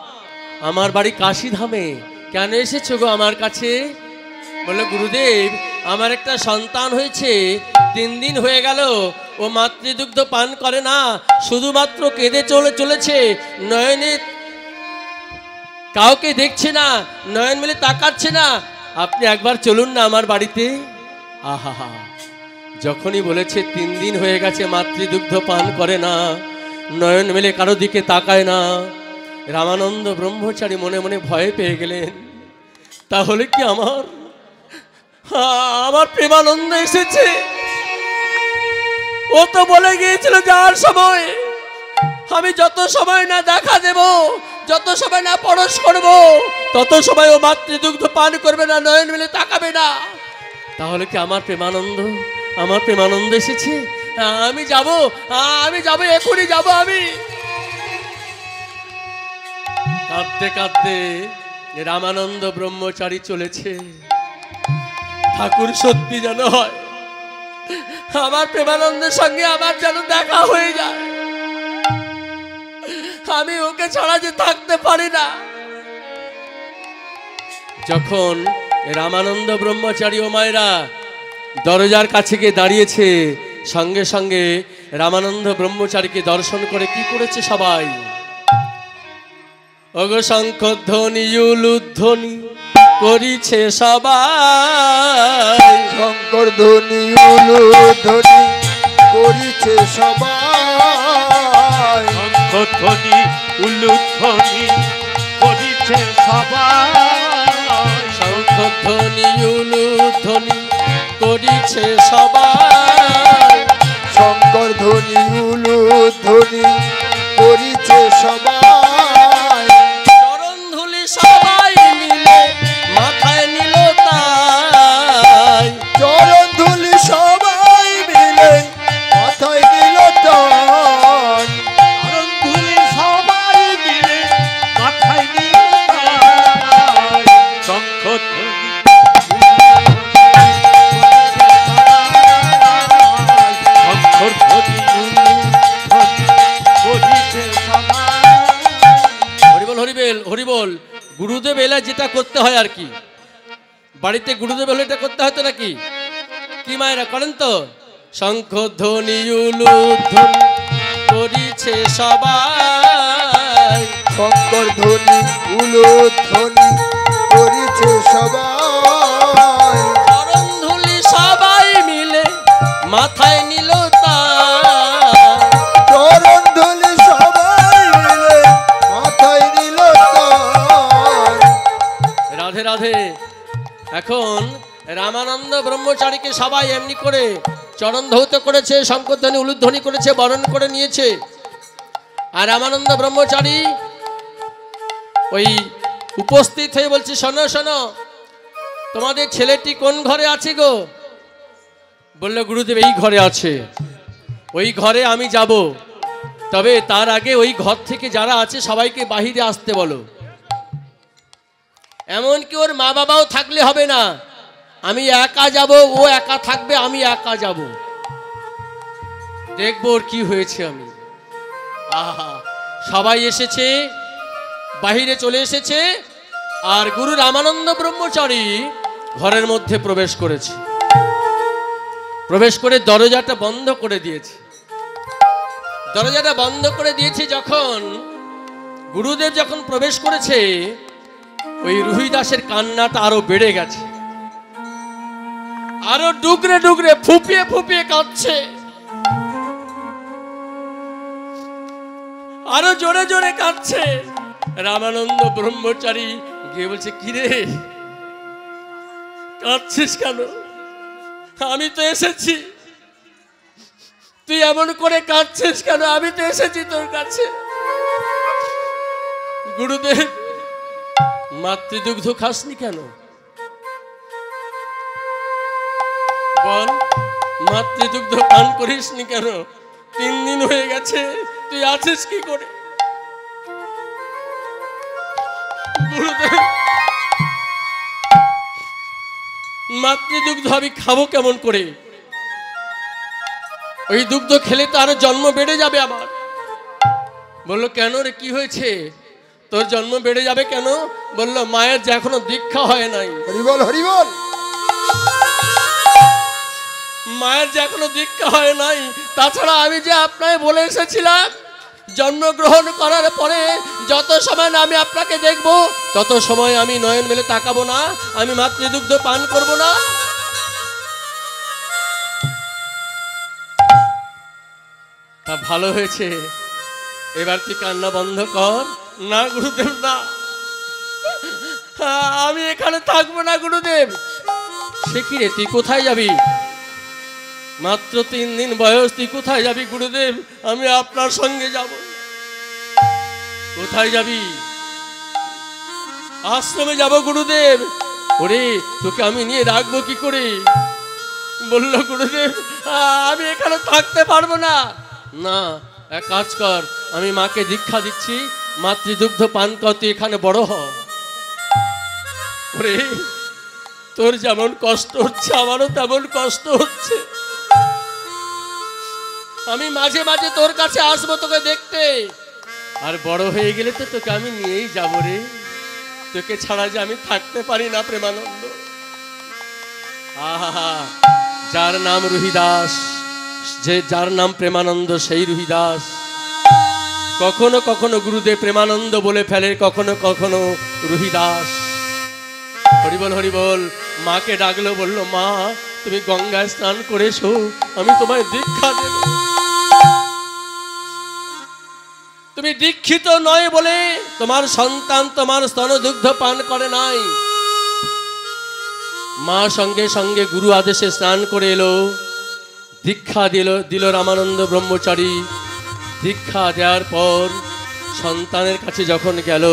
আমার বাড়ি কাশীধামে। কেন এসেছো গো আমার কাছে? বললো, গুরুদেব আমার একটা সন্তান হয়েছে, 3 দিন হয়ে গেল, ও মাতৃদুগ্ধ পান করে না, শুধুমাত্র কেঁদে চলেছে, নয়নে কাউকে দেখছে না, নয়ন মেলে তাকাচ্ছে না। আপনি একবার চলুন না আমার বাড়িতে। আহা, যখনই বলেছে 3 দিন হয়ে গেছে মাতৃদুগ্ধ পান করে না, নয়ন মেলে কারো দিকে তাকায় না, রামানন্দ ব্রহ্মচারী মনে মনে ভয় পেয়ে গেলেন। তাহলে কি আমার প্রেমানন্দ এসেছে? ও তো বলে গিয়েছিল যাওয়ার সময়, আমি যত সময় না দেখা দেব, যত সময় না পরশ করব, তত সময় ও মাতৃদুগ্ধ পান করবে না, নয়ন মেলে তাকাবে না। তাহলে কি আমার প্রেমানন্দ এসেছে? আমি যাব, এখনই যাব। আমি কাঁদতে কাঁদতে রামানন্দ ব্রহ্মচারী চলেছে। ঠাকুর সত্যি যেন হয়, আমার প্রেমানন্দের সঙ্গে আমার যেন দেখা হয়ে যায়। আমি ওকে ছাড়া যে থাকতে পারি না। যখন রামানন্দ ব্রহ্মচারী ও মায়েরা দরজার কাছে গিয়ে দাঁড়িয়েছে, সঙ্গে সঙ্গে রামানন্দ ব্রহ্মচারীকে দর্শন করে কি করেছে সবাই? ওগো শঙ্খধ্বনি উলুধ্বনি করিছে সবাই,
শঙ্কর ধ্বনি উলুধ্বনি করিছে সবাই,
শঙ্খধ্বনি উলুধ্বনি করিছে সবাই,
শঙ্খধ্বনি উলুধ্বনি করিছে সবাই,
শঙ্কর ধ্বনি উলুধ্বনি করিছে সবাই,
চরণ ধুলি সবাই মিলে মাথায় নিল তাই,
চরণ ধুলি সবাই মিলে মাথায় নিল তাই,
চরণ ধুলি সবাই মিলে মাথায় নিয়ে তাই, শঙ্খধ্বনি শঙ্খধ্বনি করিছে সবাই।
হরিবল হরিবেল হরিবল। গুরুদেব এলা যেটা করতে হয় আর কি, বাড়িতে গুরুদেব এলে এটা করতে হতো নাকি? কি মায়েরা করেন তো? শঙ্খধ্বনি উলুধ্বনি করিছে সবাই,
শঙ্কর ধ্বনি উলুধ্বনি করিছে সবাই,
চরণ ধুলি সবাই মিলে মাথায় নিল তাই,
চরণ ধুলি সবাই মিলে মাথায় নিল তাই।
রাধে রাধে। এখন রামানন্দ ব্রহ্মচারীকে সবাই এমনি করে চরণ ধৌত করেছে, শঙ্খধ্বনি উলুধ্বনি করেছে, বরণ করে নিয়েছে। আর রামানন্দ ব্রহ্মচারী ওই উপস্থিত হয়ে বলছে, শোনো শোনো, তোমাদের ছেলেটি কোন ঘরে আছে গো? বললো, গুরুদেব এই ঘরে আছে। ওই ঘরে আমি যাব, তবে তার আগে ওই ঘর থেকে যারা আছে সবাইকে বাহিরে আসতে বলো। এমনকি ওর মা বাবাও থাকলে হবে না, আমি একা যাব, ও একা থাকবে, আমি একা যাব, দেখবো ওর কি হয়েছে। আমি আহা, সবাই এসেছে, বাহিরে চলে এসেছে, আর গুরু রামানন্দ ব্রহ্মচারী ঘরের মধ্যে প্রবেশ করেছে। প্রবেশ করে দরজাটা বন্ধ করে দিয়েছে। দরজাটা বন্ধ করে দিয়েছে যখন, গুরুদেব যখন প্রবেশ করেছে ওই রুহিদাসের কান্নাটা আরো বেড়ে গেছে, আরো ডুগরে ডুগরে ফুপিয়ে ফুপিয়ে কাঁদছে, আরো জোরে জোরে কাঁদছে। রামানন্দ ব্রহ্মচারী গিয়ে বলছে, কিরে কাঁদছিস কেন? আমি তো এসেছি, তুই এমন করে কাঁদছিস কেন? আমি তো এসেছি তোর কাছে। গুরুদেব, মাতৃদুগ্ধ খাসনি কেন? বল, মাতৃদুগ্ধ পান করিসনি কেন? 3 দিন হয়ে গেছে, তুই আছিস কি করে? গুরুদেব, মাতৃদুগ্ধ আমি খাবো কেমন করে? ওই দুগ্ধ খেলে তো আরো জন্ম বেড়ে যাবে আমার। বললো, কেন রে, কি হয়েছে? তোর জন্ম বেড়ে যাবে কেন? বললো, মায়ের যে এখনো দীক্ষা হয় নাই।
হরিবল হরিবল।
মায়ের যে এখনো দীক্ষা হয় নাই, তাছাড়া আমি যে আপনাকে বলে এসেছিলাম জন্মগ্রহণ করার পরে যত সময় না আমি আপনাকে দেখবো তত সময় আমি নয়ন মেলে তাকাবো না, আমি মাতৃদুগ্ধ পান করব না। তা ভালো হয়েছে, এবার তুই কান্না বন্ধ কর। না গুরুদেব, না, আমি এখানে থাকবো না গুরুদেব। সে কি রে, তুই কোথায় যাবি? মাত্র 3 দিন বয়স, তুই কোথায় যাবি গুরুদেব? আমি আপনার সঙ্গে যাব। কোথায় যাবি? আশ্রমে যাব গুরুদেব। ওরে, তোকে আমি নিয়ে রাখবো কি করে? বলল, গুরুদেব আমি এখানে থাকতে পারবো না। না, এক কাজ কর, আমি মাকে দীক্ষা দিচ্ছি, মাতৃদুগ্ধ পান কর, তুই এখানে বড় হ। ওরে, তোর যেমন কষ্ট হচ্ছে আমারও তেমন কষ্ট হচ্ছে। আমি মাঝে মাঝে তোর কাছে আসবো তোকে দেখতে, আর বড় হয়ে গেলে তো তোকে আমি নিয়েই যাব রে। তোকে ছাড়া যে আমি থাকতে পারি না প্রেমানন্দ। আহা, যার নাম রুহিদাস, যে যার নাম প্রেমানন্দ, সেই রুহিদাস। কখনো কখনো গুরুদেব প্রেমানন্দ বলে ফেলে, কখনো কখনো রুহিদাস। হরিবল হরিবল। মাকে ডাকলো, বললো, মা তুমি গঙ্গায় স্নান করে এসো, আমি তোমায় দীক্ষা দেব। তুমি দীক্ষিত নয় বলে তোমার সন্তান তোমার স্তনদুগ্ধ পান করে নাই। মা সঙ্গে সঙ্গে গুরু আদেশে স্নান করে এলো, দীক্ষা দিল রামানন্দ ব্রহ্মচারী। দীক্ষা দেওয়ার পর সন্তানের কাছে যখন গেল,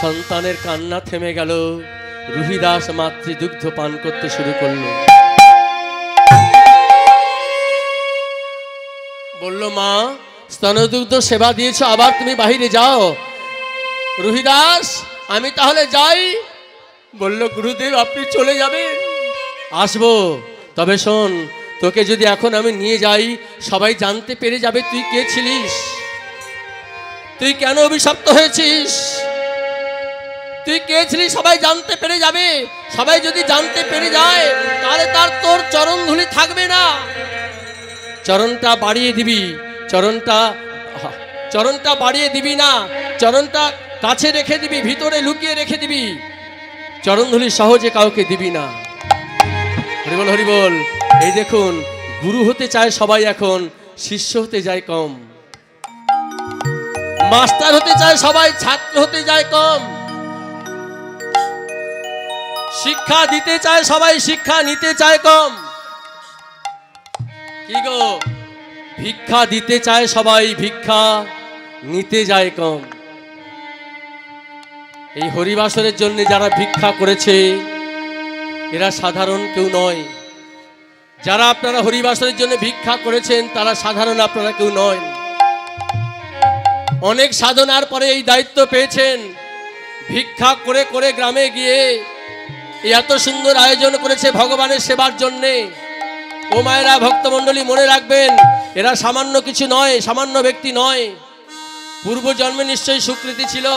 সন্তানের কান্না থেমে গেল। রুহিদাস মাতৃদুগ্ধ পান করতে শুরু করলো। বলল, মা স্তনদুগ্ধ সেবা দিয়েছ, আবার তুমি বাহিরে যাও। রুহিদাস, আমি তাহলে যাই। বলল, গুরুদেব আপনি চলে যাবেন? আসবো, তবে শোন, তোকে যদি এখন আমি নিয়ে যাই সবাই জানতে পেরে যাবে তুই কে ছিলিস, তুই কেন অভিশপ্ত হয়েছিস, তুই কে ছিলিস সবাই জানতে পেরে যাবে। সবাই যদি জানতে পেরে যায় তাহলে তার তোর চরণ ধুলি থাকবে না। চরণটা বাড়িয়ে দিবি, চরণটা বাড়িয়ে দিবি না, চরণটা কাছে রেখে দিবি, ভিতরে লুকিয়ে রেখে দিবি, চরণ ধুলি সহজে কাউকে দিবি না। হরিবল হরিবল। এই দেখুন, গুরু হতে চায় সবাই, এখন শিষ্য হতে যায় কম। মাস্টার হতে চায় সবাই, ছাত্র হতে যায় কম। শিক্ষা দিতে চায় সবাই, শিক্ষা নিতে চায় কম। কি গো, ভিক্ষা দিতে চায় সবাই, ভিক্ষা নিতে যায় কম। এই হরিবাসরের জন্য যারা ভিক্ষা করেছে এরা সাধারণ কেউ নয়। যারা আপনারা হরিবাসরের জন্য ভিক্ষা করেছেন তারা সাধারণ আপনারা কেউ নয়। অনেক সাধনার পরে এই দায়িত্ব পেয়েছেন। ভিক্ষা করে করে গ্রামে গিয়ে এত সুন্দর আয়োজন করেছে ভগবানের সেবার জন্যে। ও মায়েরা, ভক্তমণ্ডলী, মনে রাখবেন, এরা সামান্য কিছু নয়, সামান্য ব্যক্তি নয়। পূর্ব জন্মে নিশ্চয়ই স্বীকৃতি ছিল।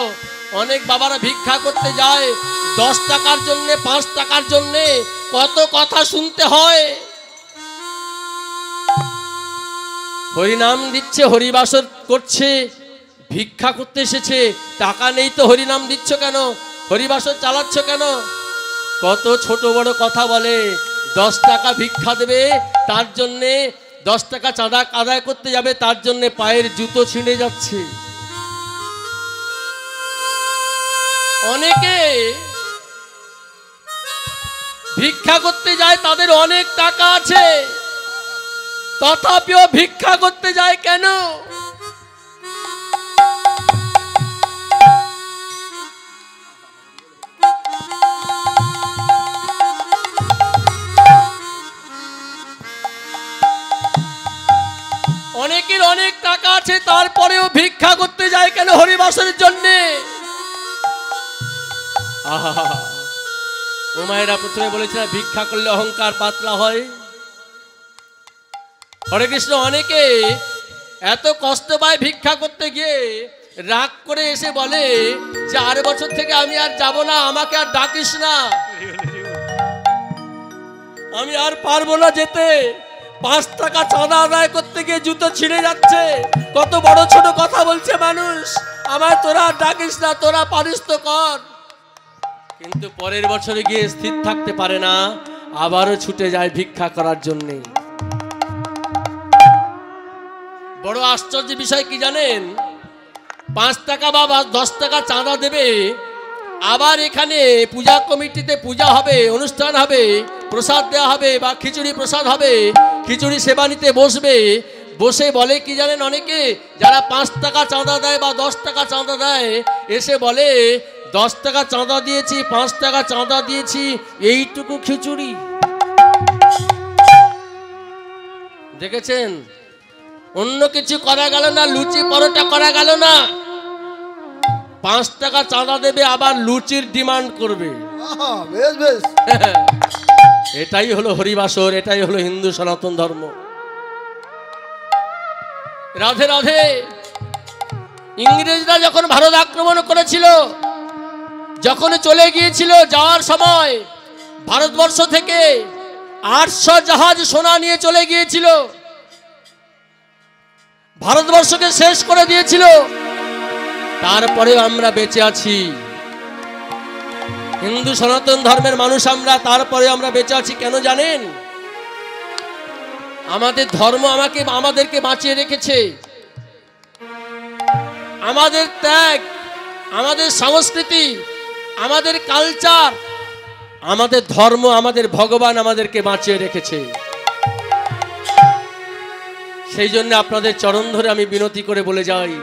অনেক বাবারা ভিক্ষা করতে যায় 10 টাকার জন্যে, 5 টাকার জন্যে, কত কথা শুনতে হয়। হরিনাম দিচ্ছে, হরিবাসর করছে, ভিক্ষা করতে এসেছে, টাকা নেই তো হরিনাম দিচ্ছ কেন, হরিবাসর চালাচ্ছ কেন? কত ছোট বড় কথা বলে। 10 টাকা ভিক্ষা দেবে, তার জন্যে 10 টাকা চাঁদা আদায় করতে যাবে, তার জন্যে পায়ের জুতো ছিঁড়ে যাচ্ছে। অনেকে ভিক্ষা করতে যায়, তাদের অনেক টাকা আছে, তথাপিও ভিক্ষা করতে যায় কেন? অনেকের অনেক টাকা আছে, তারপরেও ভিক্ষা করতে যায় কেন? হরিবাসরের জন্যে। আহা, ও মায়েরা, প্রথমে বলেছিলাম ভিক্ষা করলে অহংকার পাতলা হয়। হরে কৃষ্ণ, অনেকে এত কষ্ট পায় ভিক্ষা করতে গিয়ে, রাগ করে এসে বলে যে 8 বছর থেকে আমি আর যাব না, আমাকে আর ডাকিস না, আমি আর পারবো না যেতে। 5 টাকা চাঁদা আদায় করতে গিয়ে জুতো ছিঁড়ে যাচ্ছে। কত বড় ছোট কথা বলছে মানুষ, আমার তোরা আর ডাকিস না, তোরা পারিস তো কর। কিন্তু পরের বছরে গিয়ে স্থির থাকতে পারে না, আবারও ছুটে যায় ভিক্ষা করার জন্যে। বড় আশ্চর্য বিষয় কি জানেন? 5 টাকা বা 10 টাকা চাঁদা দেবে, আবার এখানে পূজা কমিটিতে পূজা হবে, অনুষ্ঠান হবে, প্রসাদ দেওয়া হবে বা খিচুড়ি প্রসাদ হবে, খিচুড়ি সেবা নিতে বসবে, বসে বলে কি জানেন? অনেকে যারা 5 টাকা চাঁদা দেয় বা 10 টাকা চাঁদা দেয়, এসে বলে 10 টাকা চাঁদা দিয়েছি, 5 টাকা চাঁদা দিয়েছি, এইটুকু খিচুড়ি। দেখেছেন? অন্য কিছু করা গেল না, লুচি পরোটা করা গেল না, 5 টাকা চাঁদা দেবে, আবার লুচির ডিমান্ড করবে।
বেশ বেশ।
এটাই হলো হরিবাসর, এটাই হলো হিন্দু সনাতন ধর্ম। রাধে রাধে। ইংরেজরা যখন ভারত আক্রমণ করেছিল, যখন চলে গিয়েছিল, যাওয়ার সময় ভারতবর্ষ থেকে 800 জাহাজ সোনা নিয়ে চলে গিয়েছিল, ভারতবর্ষকে শেষ করে দিয়েছিল। তারপরে আমরা বেঁচে আছি, হিন্দু সনাতন ধর্মের মানুষ আমরা, তারপরে আমরা বেঁচে আছি কেন জানেন? আমাদের ধর্ম আমাদেরকে বাঁচিয়ে রেখেছে। আমাদের ত্যাগ, আমাদের সংস্কৃতি, আমাদের কালচার, আমাদের ধর্ম, আমাদের ভগবান আমাদেরকে বাঁচিয়ে রেখেছে। সেই জন্য আপনাদের চরণ ধরে আমি বিনতি করে বলে যাই,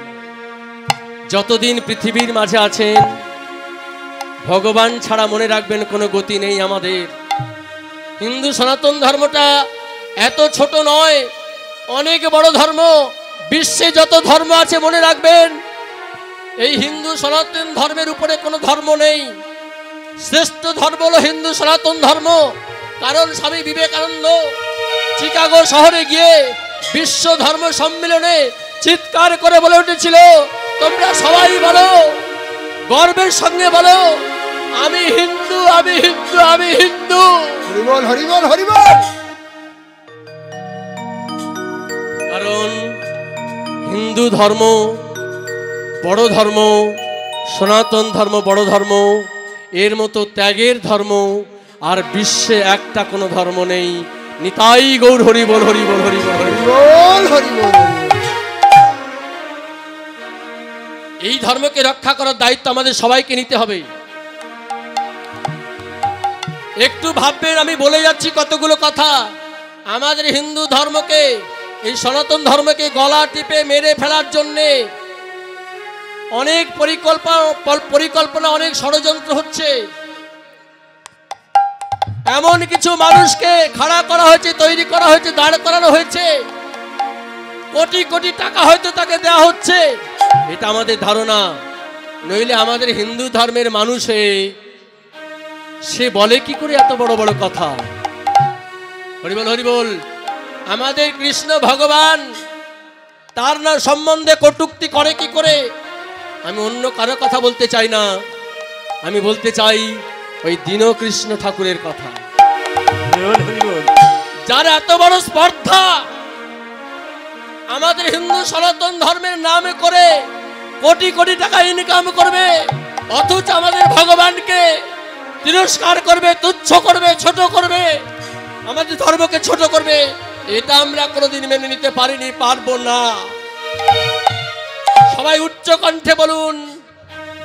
যতদিন পৃথিবীর মাঝে আছেন, ভগবান ছাড়া মনে রাখবেন কোনো গতি নেই আমাদের। হিন্দু সনাতন ধর্মটা এত ছোট নয়, অনেক বড় ধর্ম। বিশ্বে যত ধর্ম আছে মনে রাখবেন, এই হিন্দু সনাতন ধর্মের উপরে কোনো ধর্ম নেই। শ্রেষ্ঠ ধর্ম হলো হিন্দু সনাতন ধর্ম। কারণ স্বামী বিবেকানন্দ চিকাগো শহরে গিয়ে বিশ্ব ধর্ম সম্মেলনে চিৎকার করে বলে উঠেছিল, তোমরা সবাই বলো, গর্বের সঙ্গে বলো, আমি হিন্দু, আমি হিন্দু, আমি হিন্দু।
হরিবল হরিবল হরিবল।
কারণ হিন্দু ধর্ম বড় ধর্ম, সনাতন ধর্ম বড় ধর্ম, এর মতো ত্যাগের ধর্ম আর বিশ্বে একটা কোনো ধর্ম নেই। নিতাই গৌর হরিবল হরিবল হরিবল হরিবল হরিবল। এই ধর্মকে রক্ষা করার দায়িত্ব আমাদের সবাইকে নিতে হবে। একটু ভাববেন, আমি বলে যাচ্ছি কতগুলো কথা। আমাদের হিন্দু ধর্মকে, এই সনাতন ধর্মকে গলা টিপে মেরে ফেলার জন্যে অনেক পরিকল্পনা, অনেক ষড়যন্ত্র হচ্ছে। এমন কিছু মানুষকে খাড়া করা হয়েছে, তৈরি করা হয়েছে, দাঁড় করানো হয়েছে, কোটি কোটি টাকা হয়তো তাকে দেওয়া হচ্ছে। এটা আমাদের ধারণা। নইলে আমাদের হিন্দু ধর্মের মানুষ হয়ে সে বলে কি করে এত বড় বড় কথা? হরিবল হরিবল। আমাদের কৃষ্ণ ভগবান, তার না সম্বন্ধে কটূক্তি করে কি করে? আমি অন্য কারো কথা বলতে চাই না, আমি বলতে চাই ওই দীনকৃষ্ণ ঠাকুরের কথা, যার এত বড় স্পর্ধা আমাদের হিন্দু সনাতন ধর্মের নামে করে কোটি কোটি টাকা ইনকাম করবে, অথচ আমাদের ভগবানকে তিরস্কার করবে, তুচ্ছ করবে, ছোট করবে, আমাদের ধর্মকে ছোট করবে। এটা আমরা কোনোদিন মেনে নিতে পারিনি, পারবো না। সবাই উচ্চ কণ্ঠে বলুন,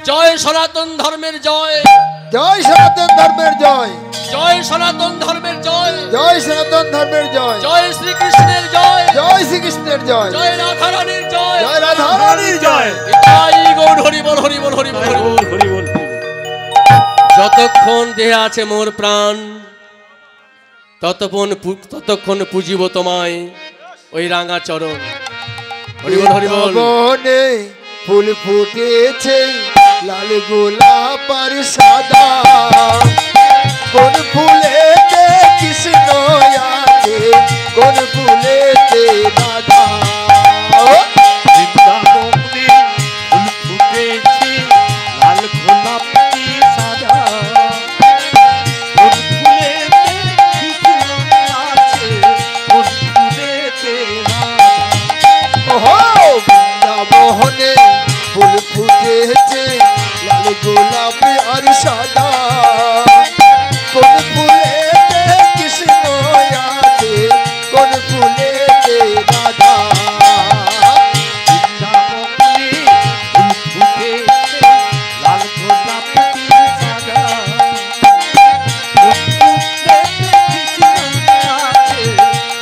জয় সনাতন ধর্মের জয়,
জয় সনাতন ধর্মের জয়,
জয় সনাতন ধর্মের জয়,
জয় সনাতন ধর্মের জয়,
জয় শ্রীকৃষ্ণের জয়,
জয় শ্রীকৃষ্ণের জয়,
জয় রাধারানীর জয়,
জয় রাধারানীর জয়।
তাই গৌর হরি বল, হরি বল, হরি বল, হরি বল। যতক্ষণ দেহে আছে মোর প্রাণ, ততক্ষণ পুজিব তোমায় ওই রাঙা চরণ। হরি বল, হরি বল।
বনে ফুল ফুটেছে লাল গোলাপ আর সাদা, কোন ফুলেতে কৃষ্ণ আছে, কোন ফুলেতে রাধা।
বৃন্দাবনে ফুল ফুটেছে লাল গোলাপি সাদা, কোন ফুলেতে কৃষ্ণ আছে, কোন ফুলেতে রাধা।
ওহো, বৃন্দাবনে ফুল ফুটেছে লাল গোলাপ আর সাদা, কোন ফুলেতে কৃষ্ণ আছে, কোন ফুলেতে রাধা।
বৃন্দাবনে ফুল ফুটেছে লাল গোলাপি সাদা, কোন ফুলেতে কৃষ্ণ আছে,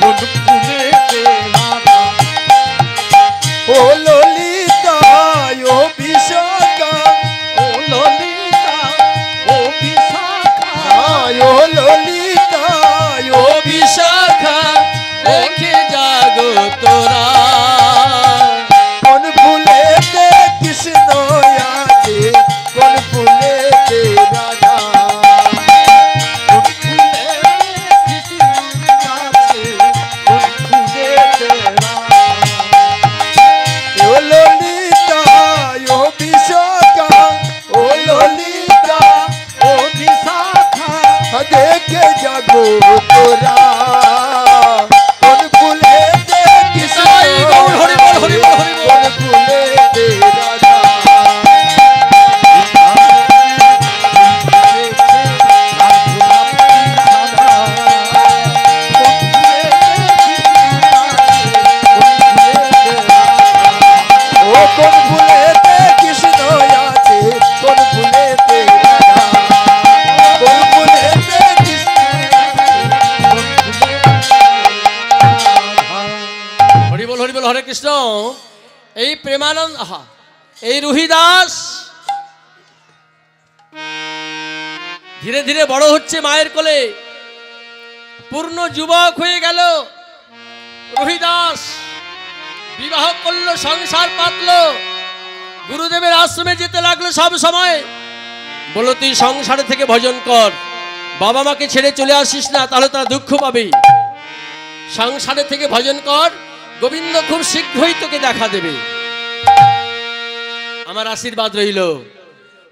কোন ফুলেতে রাধা।
ও ললিতা ও বিশাখা,
ও ললিতা ও বিশাখা,
ও ললিতা ও
ও বিশাখা দেখে জাগো তোরা,
কোন ফুলেতে কৃষ্ণ আছে, কোন ফুলেতে রাধা।
কোন ফুলেতে কৃষ্ণ আছে, কোন ফুলেতে রাধা।
ও ললিতা ও বিশাখা, ও ললিতা
ও বিশাখা
দেখে যাবো তোরা, কোন ফুলেতে কৃষ্ণ
জয় গৌর হরি বল, হরি বল, হরি বল।
কোন ফুলেতে রাধা। ও কোন ফুলেতে কৃষ্ণ আছে, কোন ফুলেতে রাধা, কোন ফুলেতে কৃষ্ণ।
হরি বল, হরি বল, হরে কৃষ্ণ। এই প্রেমানন্দ, আহা, এই রুহিদাস ধীরে ধীরে বড় হচ্ছে মায়ের কোলে, পূর্ণ যুবক হয়ে গেল। রুহিদাস বিবাহ করলো, সংসার পাতলো, গুরুদেবের আশ্রমে যেতে লাগলো সব সময়। বলো, তুই সংসারে থেকে ভজন কর, বাবা মাকে ছেড়ে চলে আসিস না, তাহলে তারা দুঃখ পাবে। সংসারে থেকে ভজন কর, গোবিন্দ খুব শীঘ্রই তোকে দেখা দেবে। আমার আশীর্বাদ রইল।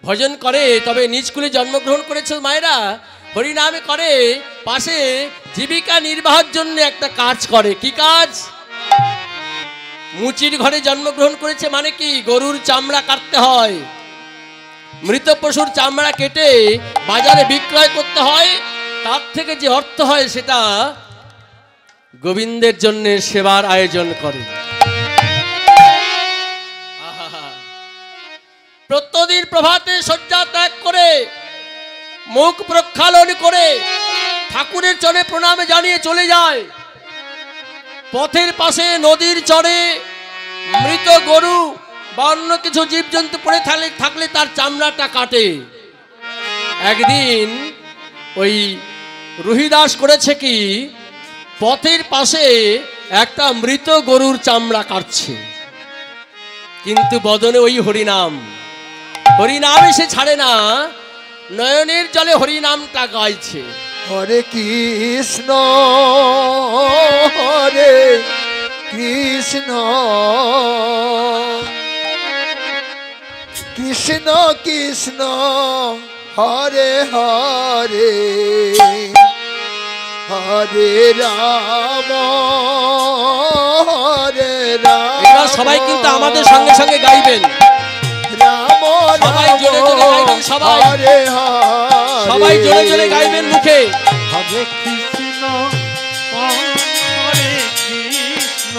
ভজন করে, তবে নিজ কুলে জন্মগ্রহণ করেছ মায়েরা, হরিনামে করে, পাশে জীবিকা নির্বাহের জন্য একটা কাজ করে। কি কাজ? মুচির ঘরে জন্মগ্রহণ করেছে মানে কি, গরুর চামড়া কাটতে হয়, মৃত পশুর চামড়া কেটে বাজারে বিক্রয় করতে হয়, তার থেকে যে অর্থ হয় সেটা গোবিন্দের জন্য সেবার আয়োজন করে। আহা! প্রত্যেকদিন প্রভাতে শয্যা ত্যাগ করে, মুখ প্রক্ষালন করে, ঠাকুরের চরণে প্রণাম জানিয়ে চলে যায়। পথের পাশে নদীর চরে মৃত গরু বা অন্য কিছু জীবজন্তু পড়ে থাকলে তার চামড়াটা কাটে। একদিন ওই রুহিদাস করেছে কি, পথের পাশে একটা মৃত গরুর চামড়া কাটছে, কিন্তু বদনে ওই হরিনাম, হরিনাম এসে ছাড়ে না, নয়নের জলে হরিনামটা গাইছে।
হরে কৃষ্ণ হরে কৃষ্ণ কৃষ্ণ কৃষ্ণ হরে হরে হরে রাম হরে রাম।
এবার সবাই কিন্তু আমাদের সঙ্গে সঙ্গে গাইবেন।
হরে হরে
সবাই জোরে জোরে গাইবেন মুখে।
হরে কৃষ্ণ হরে কৃষ্ণ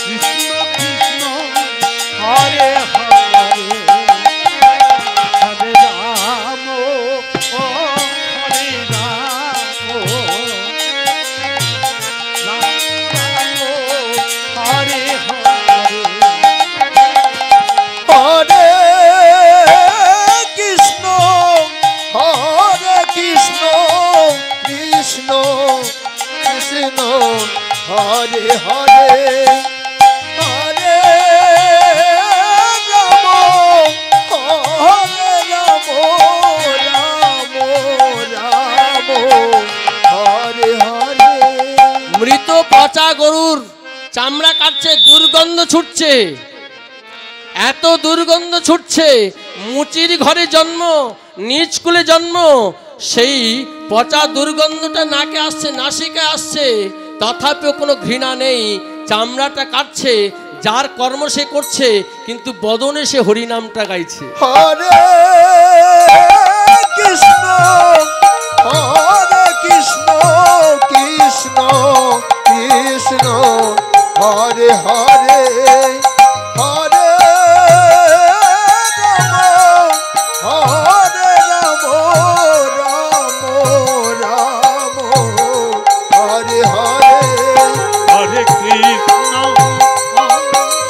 কৃষ্ণ কৃষ্ণ হরে হরে হরে রাম হরে রাম রাম রাম হরে হরে
হরে কৃষ্ণ কৃষ্ণ কৃষ্ণ হরে হরে হরে রাম রাম রাম হরে হরে।
মৃত পচা গরুর চামড়া কাটছে, দুর্গন্ধ ছুটছে, এত দুর্গন্ধ ছুটছে। মুচির ঘরে জন্ম, নিজ কুলে জন্ম, সেই পচা দুর্গন্ধটা নাকে আসছে, নাসিকে আসছে, তথাপিও কোনো ঘৃণা নেই। চামড়াটা কাটছে, যার কর্ম সে করছে, কিন্তু বদনে সে হরিনামটা গাইছে।
হরে কৃষ্ণ কৃষ্ণ কৃষ্ণ হরে হরে হরে রাম রাম হরে হরে
হরে কৃষ্ণ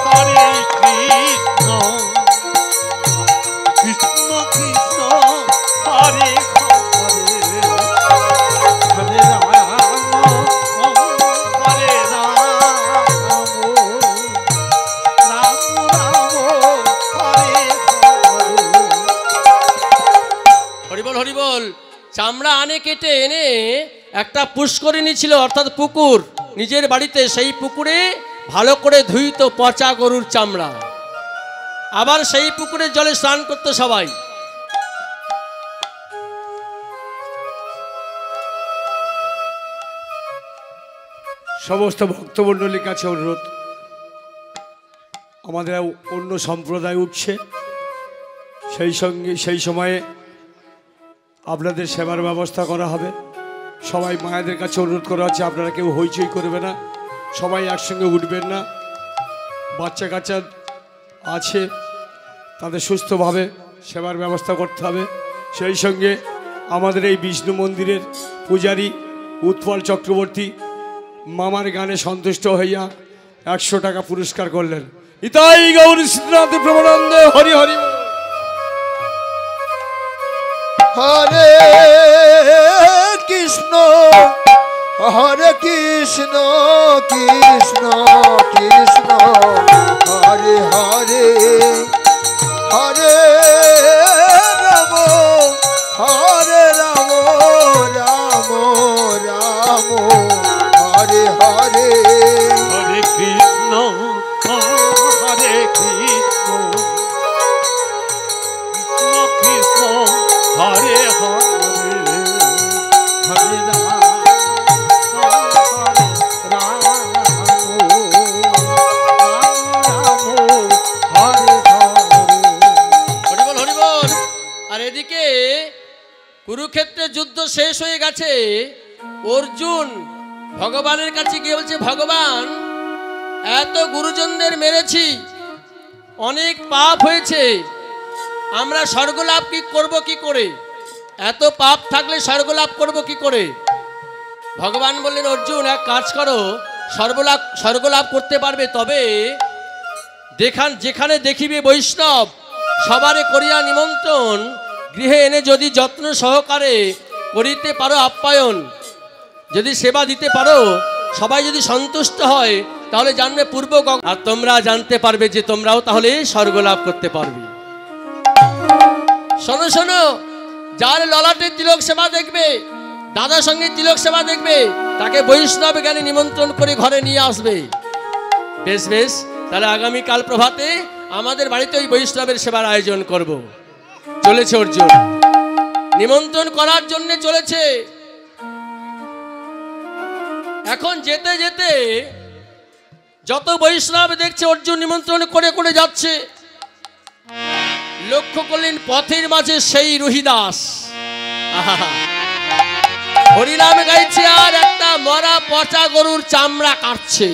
হরে কৃষ্ণ কৃষ্ণ কৃষ্ণ হরে হরে হরে রাম হরে রাম রাম রাম হরে হরে।
হরিবল হরিবল। চামড়া আনে কেটে এনে একটা পুষ্করিণী ছিল, অর্থাৎ পুকুর, নিজের বাড়িতে। সেই পুকুরে ভালো করে ধুইত পচা গরুর চামড়া, আবার সেই পুকুরের জলে স্নান করতো সবাই।
সমস্ত ভক্তমণ্ডলীর কাছে অনুরোধ, আমাদের অন্য সম্প্রদায় উঠছে, সেই সময়ে আপনাদের সেবার ব্যবস্থা করা হবে। সবাই মায়েদের কাছে অনুরোধ করা হচ্ছে, আপনারা কেউ হইচই করবে না, সবাই একসঙ্গে উঠবেন না। বাচ্চা কাচ্চা আছে, তাদের সুস্থভাবে সেবার ব্যবস্থা করতে হবে। সেই সঙ্গে আমাদের এই বিষ্ণু মন্দিরের পূজারী উৎপল চক্রবর্তী মামার গানে সন্তুষ্ট হইয়া 100 টাকা পুরস্কার করলেন। ইতাই গৌর শ্রীনাথ প্রমানন্দে হরি হরি।
হরে কৃষ্ণ কৃষ্ণ কৃষ্ণ হরে হরে হরে রাম রাম রাম হরে হরে
হরে কৃষ্ণ হরে কৃষ্ণ কৃষ্ণ কৃষ্ণ হরে হরে হরে রাম রাম হরে হরে।
হরিবল হরিবল। আর এদিকে কুরুক্ষেত্রের যুদ্ধ শেষ হয়ে গেছে। অর্জুন ভগবানের কাছে গিয়ে বলছে, ভগবান, এত গুরুজনদের মেরেছি, অনেক পাপ হয়েছে, আমরা স্বর্গলাভ কি করব কি করে? এত পাপ থাকলে স্বর্গলাভ করব কি করে? ভগবান বললেন, অর্জুন, এক কাজ করো, স্বর্গলাভ করতে পারবে, তবে যেখানে দেখিবে বৈষ্ণব, সবারে করিয়া নিমন্ত্রণ, গৃহে এনে যদি যত্ন সহকারে করিতে পারো আপ্যায়ন, যদি সেবা দিতে পারো, সবাই যদি সন্তুষ্ট হয়, তাহলে জানবে পূর্ব আর তোমরা জানতে পারবে যে তোমরাও তাহলে স্বর্গলাভ করতে পারবে। শোনো শোনো, যার ললাটে তিলক সেবা দেখবে, দাদার সঙ্গে তিলক সেবা দেখবে, তাকে বৈষ্ণব জ্ঞানে নিমন্ত্রণ করে ঘরে নিয়ে আসবে। বেশ বেশ, তাহলে আগামীকাল প্রভাতে আমাদের বাড়িতে ওই বৈষ্ণবের সেবার আয়োজন করব। চলেছে অর্জুন, নিমন্ত্রণ করার জন্য চলেছে। এখন যেতে যেতে যত বৈষ্ণব দেখছে অর্জুন নিমন্ত্রণ করে করে যাচ্ছে, লক্ষ্য করলেন পথের মাঝে সেই রুহিদাস আহা, হরিনাম গাইছে আর একটা মরা পচা গরুর চামড়া কাটছে।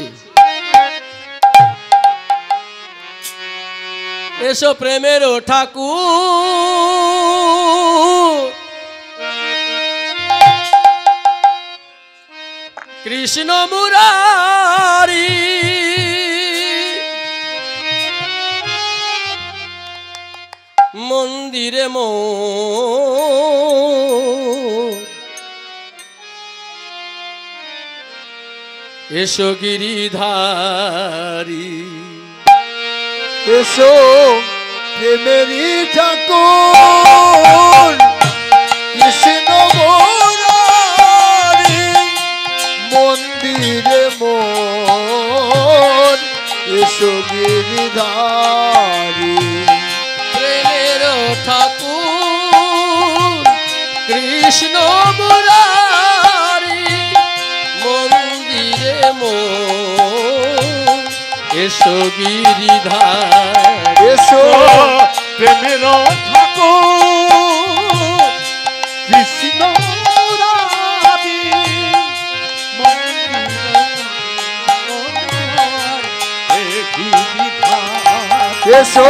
এসো প্রেমের ঠাকুর কৃষ্ণ মুরারি, মন্দিরে এসো গিরিধারী,
এসো প্রেমেরই ঠাকুর কৃষ্ণ মুরারি, মন্দিরে মোর এসো গিরিধারী।
প্রেমের ঠাকুর কৃষ্ণ মুরারি, মন্দিরে এসো গিরিধারী,
এসো
প্রেমের ঠাকুর কৃষ্ণ মুরারি,
এসো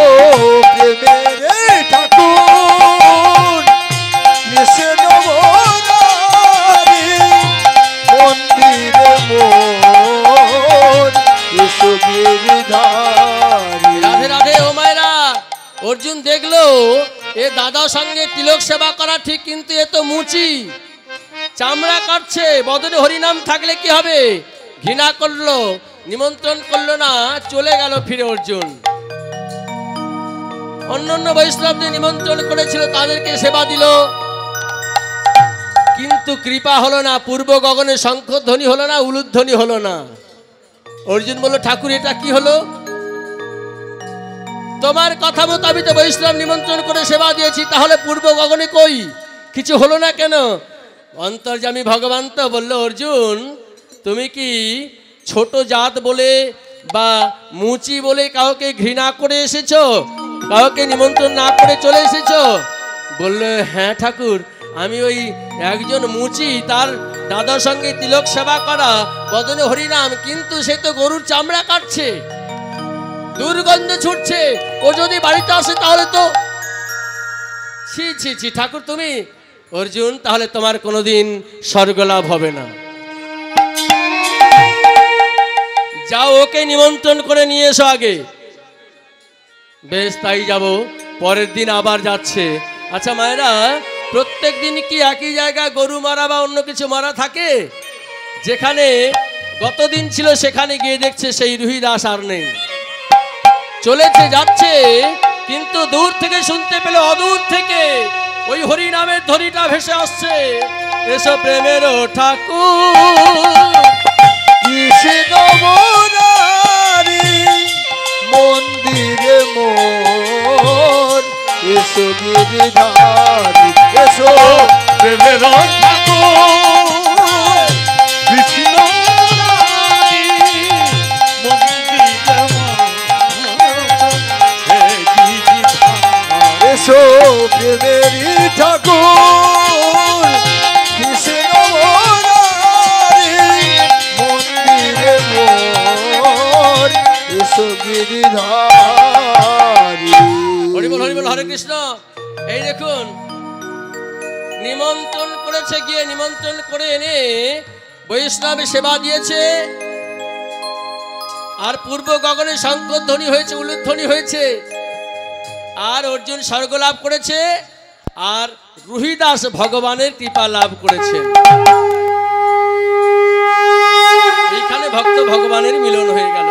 প্রেমের ঠাকুর কৃষ্ণ মুরারি, মন্দিরে মোর এসো গিরিধারী।
রাধে রাধে। ও মায়েরা, অর্জুন দেখলো এ দাদার সঙ্গে তিলক সেবা করা ঠিক, কিন্তু এ তো মুচি, চামড়া কাটছে, বদনে হরিনাম থাকলে কি হবে? ঘৃণা করলো, নিমন্ত্রণ করলো না, চলে গেল ফিরে অর্জুন। অন্যান্য বৈষ্ণবদের নিমন্ত্রণ করেছিল, তাদেরকে সেবা দিল, কিন্তু কৃপা হলো না, পূর্ব গগনে শঙ্খধ্বনি হলো না, উলুধ্বনি হলো না। অর্জুন বলল, ঠাকুর এটা কি হলো? তোমার কথা মতো আমি তো বৈষ্ণব নিমন্ত্রণ করে সেবা দিয়েছি, তাহলে পূর্ব গগনে কই? কিছু হলো না কেন? অন্তর্যামী ভগবান তো বলল, অর্জুন তুমি কি ছোট জাত বলে বা মুচি বলে কাউকে ঘৃণা করে এসেছো? কাউকে নিমন্ত্রণ না করে চলে এসেছো? বলল, হ্যাঁ ঠাকুর, আমি ওই একজন মুচি, তার দাদার সঙ্গে তিলক সেবা করা, বদনে হরিনাম, কিন্তু সে তো গরুর চামড়া কাটছে, দুর্গন্ধ ছুটছে, ও যদি বাড়িতে আসে তাহলে তো ছি ছি ছি। ঠাকুর তুমি, অর্জুন তাহলে তোমার কোনোদিন স্বর্গলাভ হবে না, যাও ওকে নিমন্ত্রণ করে নিয়ে এসো আগে। বেশ, তাই যাব। পরের দিন আবার যাচ্ছে। আচ্ছা মায়েরা, প্রত্যেক দিন কি একই জায়গায় গরু মারা বা অন্য কিছু মারা থাকে? যেখানে গতদিন ছিল সেখানে গিয়ে দেখছে সেই রুহিদাস আর নেই, চলেছে যাচ্ছে, কিন্তু দূর থেকে শুনতে পেলে অদূর থেকে ওই হরি নামের ধ্বনিটা ভেসে আসছে, এসো প্রেমের ঠাকুর
কৃষ্ণ মুরারি, মন্দিরে মোর এসো গিরিধারী। এসো
প্রেমের ঠাকুর কৃষ্ণ মুরারি, মন্দিরে
এসো প্রেমেরই ঠাকুর কৃষ্ণ মুরারি, মন্দিরে মোর এসো গিরিধারী।
হরি বল, হরি বল, হরে কৃষ্ণ। এই দেখুন, নিমন্ত্রণ করেছে, গিয়ে নিমন্ত্রণ করে এনে বৈষ্ণব সেবা দিয়েছে, আর পূর্ব গগনে শঙ্খধ্বনি হয়েছে, উলুধ্বনি হয়েছে, আর অর্জুন স্বর্গ লাভ করেছে, আর রুহিদাস ভগবানের কৃপা লাভ করেছে। এইখানে ভক্ত ভগবানের মিলন হয়ে গেল।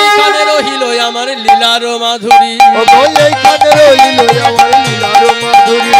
এইখানে রহিল আমার লীলার মাধুরী,
এইখানে রহিল আমার লীলার মাধুরী।